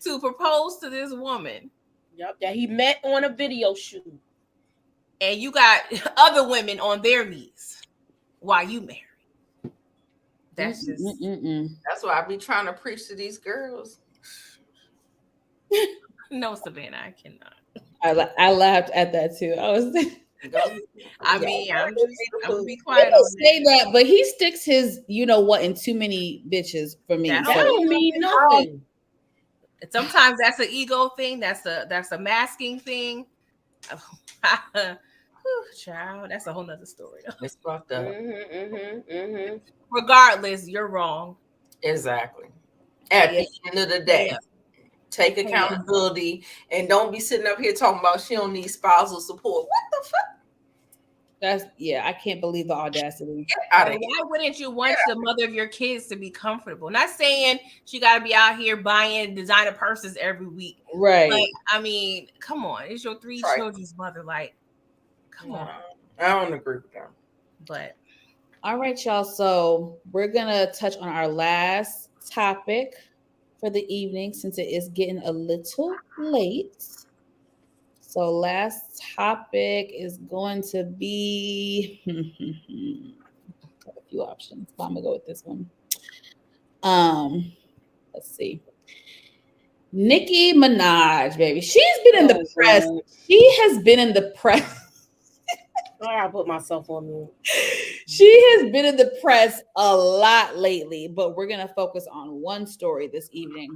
to propose to this woman. Yep, that he met on a video shoot. And you got other women on their knees while you married. That's just... That's why I be trying to preach to these girls. No, Savannah, I cannot. I laughed at that too. I was... I'm gonna be quiet. I'll say that, but he sticks his, in too many bitches for me. That don't mean nothing. Sometimes that's an ego thing. That's a masking thing. Child, that's a whole nother story. It's fucked up. Regardless, you're wrong. Exactly. At the end of the day, take accountability and don't be sitting up here talking about she don't need spousal support. What the fuck? I can't believe the audacity. Why wouldn't you want the mother of your kids to be comfortable? Not saying she got to be out here buying designer purses every week. Right. Like, I mean, come on. It's your 3 children's mother. Like, come on. I don't agree with that. But all right, y'all. So we're going to touch on our last topic for the evening since it is getting a little late. So last topic is going to be a few options, but I'm gonna go with this one. Let's see. Nicki Minaj, baby. She's been in the press. God. She has been in the press. I gotta put myself on mute. She has been in the press a lot lately, but we're gonna focus on one story this evening.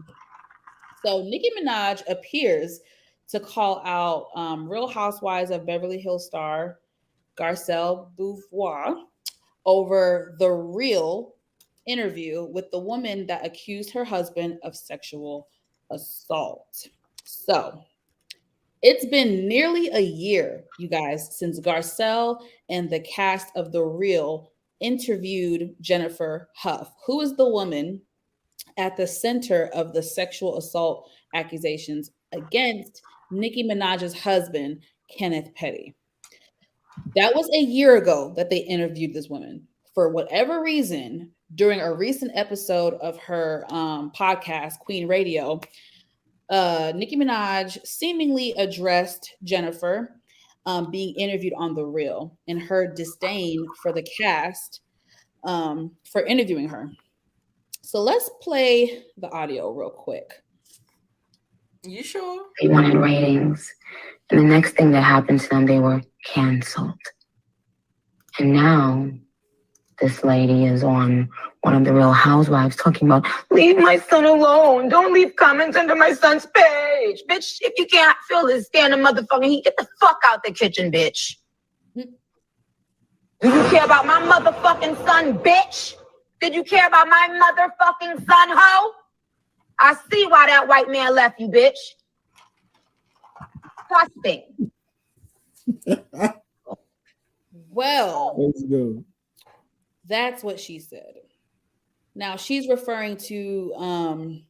So Nicki Minaj appears to call out Real Housewives of Beverly Hills star Garcelle Beauvais over the Real interview with the woman that accused her husband of sexual assault. So it's been nearly a year, you guys, since Garcelle and the cast of The Real interviewed Jennifer Hough, who is the woman at the center of the sexual assault accusations against Nicki Minaj's husband, Kenneth Petty. That was a year ago that they interviewed this woman. For whatever reason, during a recent episode of her podcast, Queen Radio, Nicki Minaj seemingly addressed Jennifer being interviewed on The Real and her disdain for the cast for interviewing her. So let's play the audio real quick. You sure? They wanted ratings. And the next thing that happened to them, they were canceled. And now this lady is on one of the Real Housewives talking about, leave my son alone. Don't leave comments under my son's page. Bitch, if you can't feel this standing motherfucking heat, get the fuck out the kitchen, bitch. Do you care about my motherfucking son, bitch? Did you care about my motherfucking son, hoe? I see why that white man left you, bitch. Disgusting. Well, that's what she said. Now she's referring to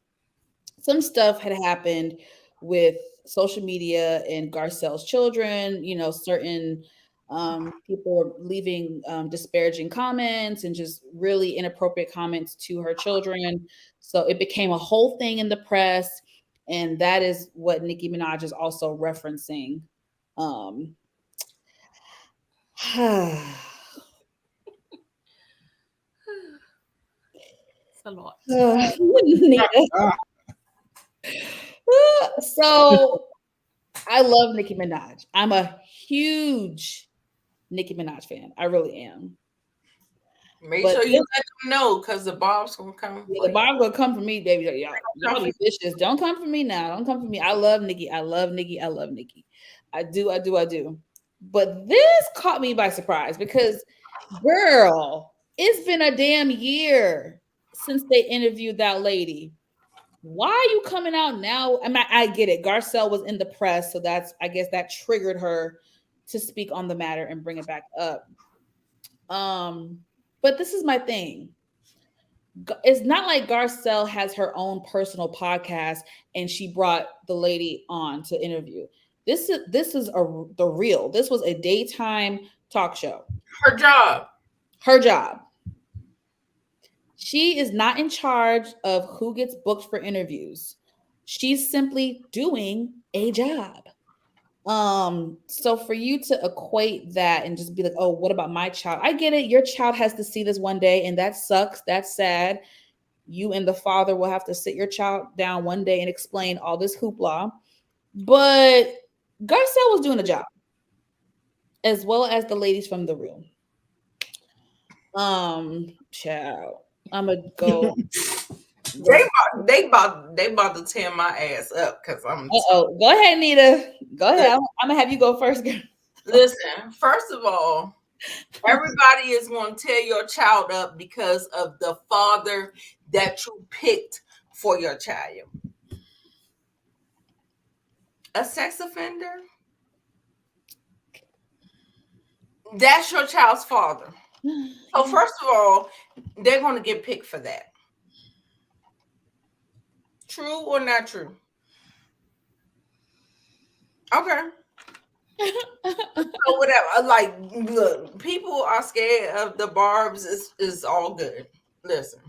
some stuff had happened with social media and Garcelle's children. You know, certain people were leaving disparaging comments and just really inappropriate comments to her children. So it became a whole thing in the press. And that is what Nicki Minaj is also referencing. It's a lot. So I love Nicki Minaj. I'm a huge Nicki Minaj fan. I really am. Make sure you let them know because the barb's gonna come. Yeah, the barb's gonna come for me, baby. Y'all be vicious. Don't come for me now. Don't come for me. I love Nicki. I love Nicki. I love Nicki. I do. But this caught me by surprise because, girl, it's been a damn year since they interviewed that lady. Why are you coming out now? I mean, I get it. Garcelle was in the press, so I guess that triggered her to speak on the matter and bring it back up. But this is my thing. It's not like Garcelle has her own personal podcast and she brought the lady on to interview. This is The Real. This was a daytime talk show. Her job. She is not in charge of who gets booked for interviews. She's simply doing a job. So for you to equate that and just be like, oh, what about my child? I get it. Your child has to see this one day, and that sucks. That's sad. You and the father will have to sit your child down one day and explain all this hoopla. But Garcelle was doing a job, as well as the ladies from The Real. Child, I'm gonna go. They about to tear my ass up because I'm. Go ahead, Nita. Go ahead. I'm gonna have you go first. Listen, first of all, everybody is going to tear your child up because of the father that you picked for your child. A sex offender? That's your child's father. So first of all, they're going to get picked for that. True or not true? Okay. So whatever. Like, look, people are scared of the barbs. Is all good. Listen,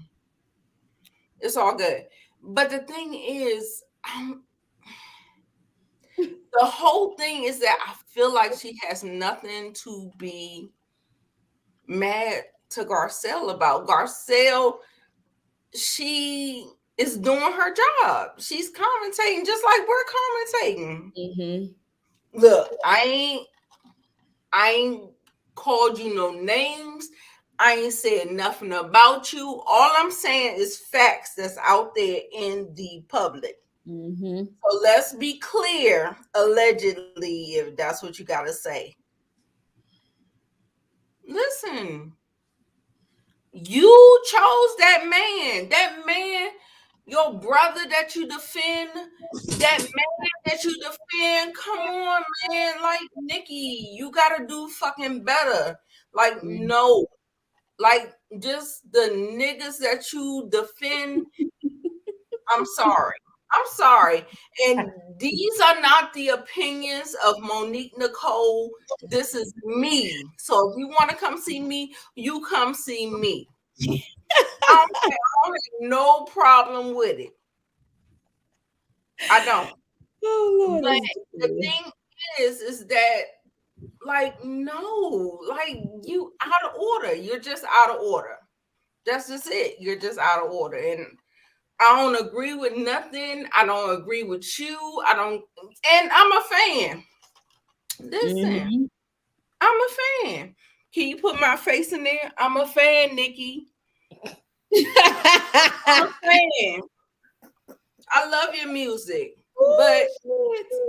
it's all good. But the thing is, the whole thing is that I feel like she has nothing to be mad to Garcelle about. Garcelle, she is doing her job. She's commentating just like we're commentating. Mm-hmm. Look, I ain't called you no names. I ain't said nothing about you. All I'm saying is facts that's out there in the public. Mm-hmm. So let's be clear, allegedly, if that's what you got to say. Listen, you chose that man. That man, your brother that you defend, that man that you defend. Come on, man. Like, Nicki, you got to do fucking better. Like, no. Like, just the niggas that you defend. I'm sorry. And these are not the opinions of Monique Nicole. This is me. So if you want to come see me, you come see me. I don't have no problem with it. I don't. Oh, Lord, but the thing is that, like, no, like, you out of order. You're just out of order. That's just it. You're just out of order. And I don't agree with nothing. I don't agree with you. And I'm a fan. Listen, I'm a fan. Can you put my face in there? I'm a fan, Nicki. I'm a fan. I love your music.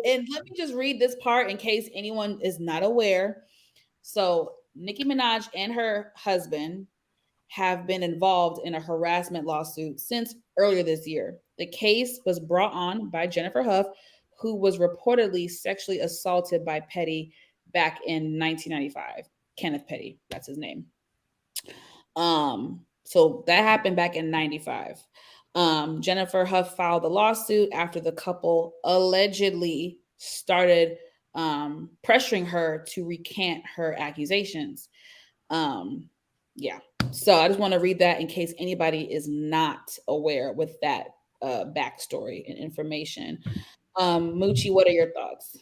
And let me just read this part in case anyone is not aware. So Nicki Minaj and her husband have been involved in a harassment lawsuit since earlier this year. The case was brought on by Jennifer Huff, who was reportedly sexually assaulted by Petty back in 1995. Kenneth Petty, that's his name. So that happened back in 95. Jennifer Huff filed the lawsuit after the couple allegedly started pressuring her to recant her accusations. Yeah. So I just want to read that in case anybody is not aware with that backstory and information. Moochie, what are your thoughts?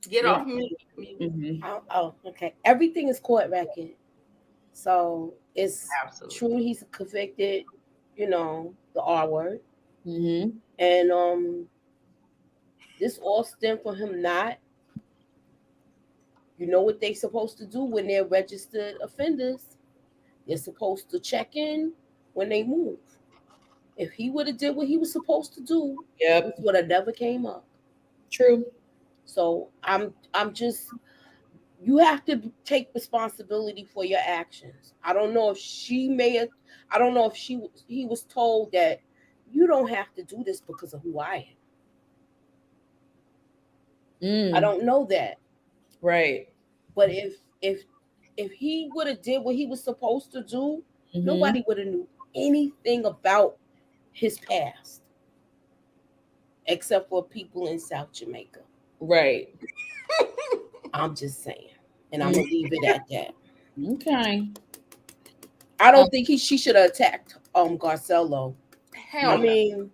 Get off me. Mm-hmm. Oh, okay. Everything is court record. So it's true he's convicted, the R word. Mm-hmm. And this all stemmed from him not. You know what they're supposed to do when they're registered offenders? They're supposed to check in when they move. If he would have did what he was supposed to do, this would have never came up. True. So I'm just, you have to take responsibility for your actions. I don't know if he was told that you don't have to do this because of who I am. I don't know that. Right. But if he would have did what he was supposed to do, nobody would have knew anything about his past except for people in South Jamaica. Right. I'm just saying. And I'm going to leave it at that. Okay. I don't think she should have attacked Garcelle. Hell no.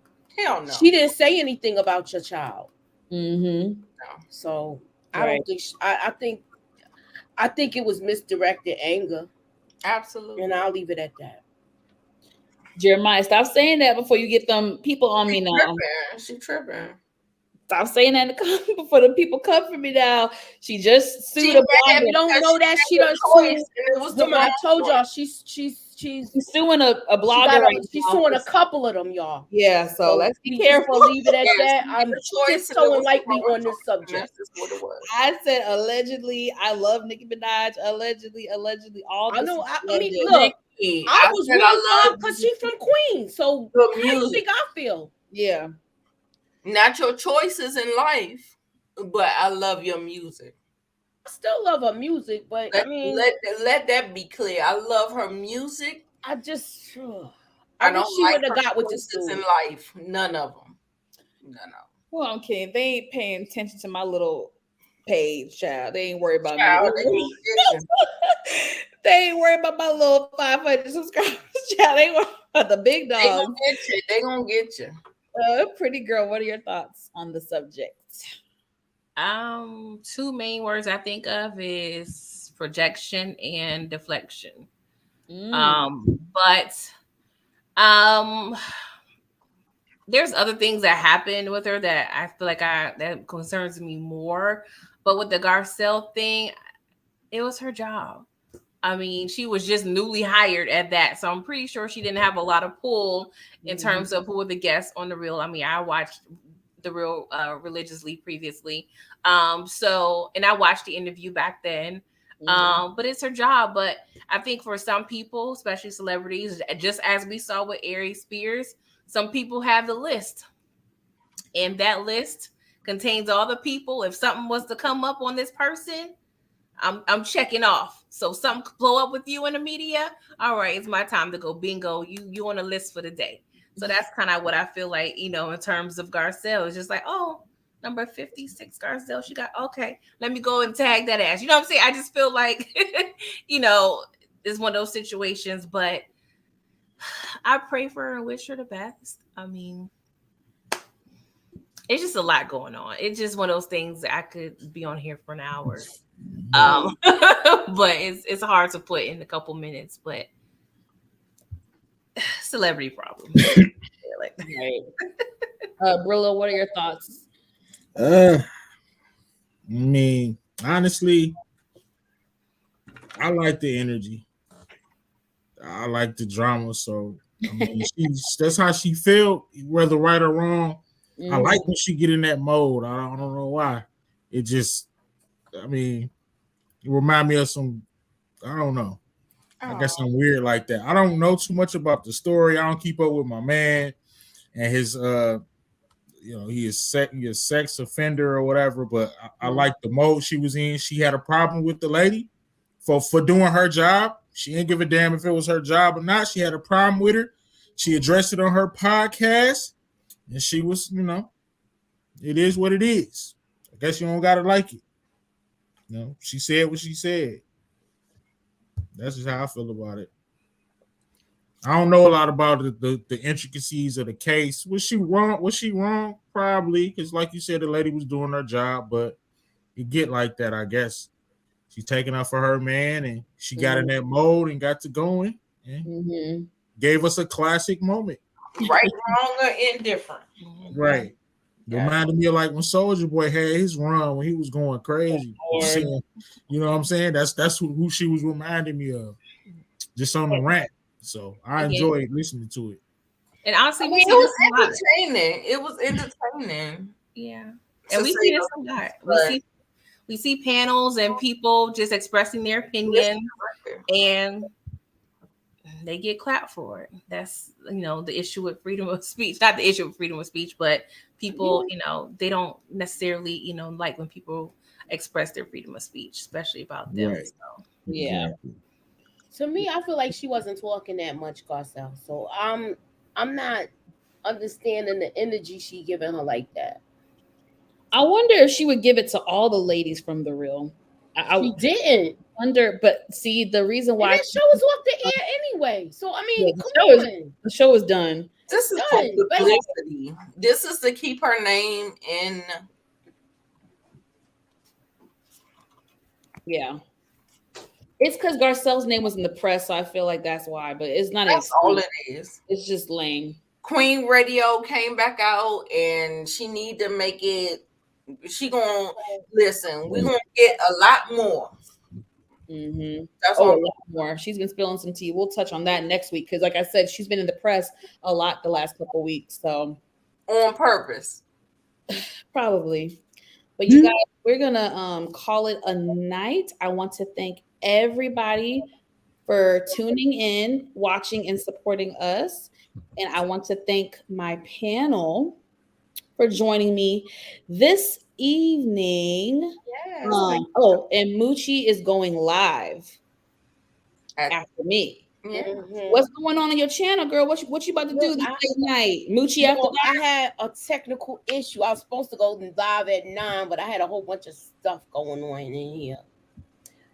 She didn't say anything about your child. Mm-hmm. No. So I don't think I think it was misdirected anger. Absolutely. And I'll leave it at that. Jeremiah, stop saying that before you get them people on me now. She tripping. Stop saying that before the people come for me now. She just sued a blogger. You don't know that she done sued. I told y'all she she's suing a blogger. She's suing a couple of them, y'all. Yeah, so let's be careful. Leave it at that. I'm just towing lightly on this subject. What it was. I said allegedly. I love Nicki Minaj. Allegedly. All I know. I mean, look, I was really because she's from Queens. So how do you think I feel? Yeah. Not your choices in life, but I love your music. I still love her music, but let that be clear. I love her music. I just I don't she like would have her got with this choices dude. in life. None of them. Well, I'm kidding. They ain't paying attention to my little page, child. They ain't worried about me. They ain't worried about my little 500 subscribers, child. They worried about the big dogs. They gonna get you. Pretty girl, what are your thoughts on the subject? Two main words I think of is projection and deflection. But there's other things that happened with her that I feel like that concerns me more. But with the Garcelle thing, it was her job. I mean, she was just newly hired at that. So I'm pretty sure she didn't have a lot of pull in terms of who were the guests on The Real. I mean, I watched The Real religiously previously. And I watched the interview back then. But it's her job. But I think for some people, especially celebrities, just as we saw with Aries Spears, some people have the list. And that list contains all the people. If something was to come up on this person, I'm checking off. So something could blow up with you in the media. All right, it's my time to go bingo. You on a list for the day. So that's kind of what I feel like, in terms of Garcelle. It's just like, oh, number 56 Garcelle. She got, okay, let me go and tag that ass. You know what I'm saying? I just feel like, it's one of those situations, but I pray for her and wish her the best. I mean, it's just a lot going on. It's just one of those things that I could be on here for an hour. But it's hard to put in a couple minutes, but celebrity problem. Right. Brillo, what are your thoughts? I mean, honestly, I like the energy. I like the drama. So I mean, that's how she felt, whether right or wrong. I like when she get in that mode. I don't know why. It just, I mean, it remind me of some, I don't know. I guess I'm weird like that. I don't know too much about the story. I don't keep up with my man and his, he is sex offender or whatever. But I like the mode she was in. She had a problem with the lady for doing her job. She didn't give a damn if it was her job or not. She had a problem with her. She addressed it on her podcast, and she was, it is what it is. I guess you don't gotta like it. She said what she said. That's just how I feel about it. I don't know a lot about the intricacies of the case. Was she wrong? Probably, because like you said, the lady was doing her job, but it get like that, I guess. She's taking up for her man, and she got in that mode and got to going, and gave us a classic moment. Right, wrong, or indifferent. Right. Reminded me of like when Soulja Boy had his run when he was going crazy. You know what I'm saying? That's who she was reminding me of. Just on the rant. So I enjoyed listening to it. And honestly, it was entertaining. It was entertaining. Yeah. And we see this a lot. We see panels and people just expressing their opinion, and they get clapped for it. That's the issue with freedom of speech. Not the issue with freedom of speech, but people, they don't necessarily, like when people express their freedom of speech, especially about them. Right. So. Yeah. To me, I feel like she wasn't talking that much, Garcelle. So I'm not understanding the energy she giving her like that. I wonder if she would give it to all the ladies from The Real. She didn't. But see, the reason why that show was off the air anyway. So I mean, the show is done. This is publicity. This is to keep her name in. Yeah. It's because Garcelle's name was in the press, so I feel like that's why. But it's not. That's all it is. It's just lame. Queen Radio came back out, and she need to make it. She gonna listen. We're gonna get a lot more. Mm-hmm. That's Oh, a all. lot more. She's been spilling some tea. We'll touch on that next week because, like I said, she's been in the press a lot the last couple weeks. So On purpose. probably. But you guys, we're gonna call it a night. I want to thank everybody for tuning in, watching, and supporting us. And I want to thank my panel for joining me this evening. Yes. Oh, and Moochie is going live after me. Yeah. Mhm. What's going on your channel, girl? What you about to do Look, this late night? Moochie after Well, I dark? had a technical issue. I was supposed to go live at 9, but I had a whole bunch of stuff going on in here.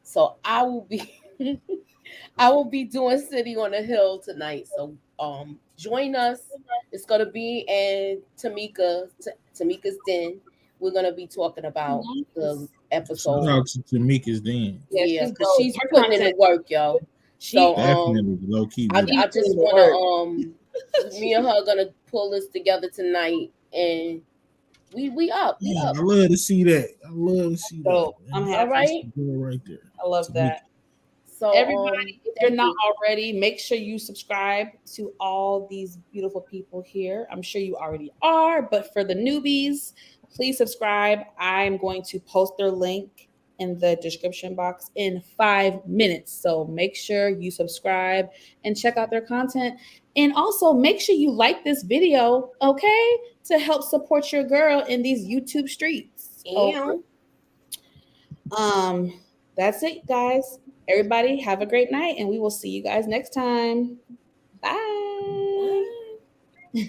So I will be doing City on the Hill tonight. So join us. It's gonna be in Tamika's Den. We're gonna be talking about the episode. Shout out to Tamika's Den. Yeah, she's because dope. she's Her putting in the content- work, yo. So Definitely low key. I She's just doing the want to me and her gonna pull this together tonight, and we up. I love to see that. I love to see So that. I'm Man. happy. All right. That's the girl right there. I love that. So Everybody, if you're thank not you. already, make sure you subscribe to all these beautiful people here. I'm sure you already are, but for the newbies, please subscribe. I'm going to post their link in the description box in 5 minutes. So make sure you subscribe and check out their content. And also make sure you like this video, okay? To help support your girl in these YouTube streets. And That's it, guys. Everybody have a great night, and we will see you guys next time. Bye.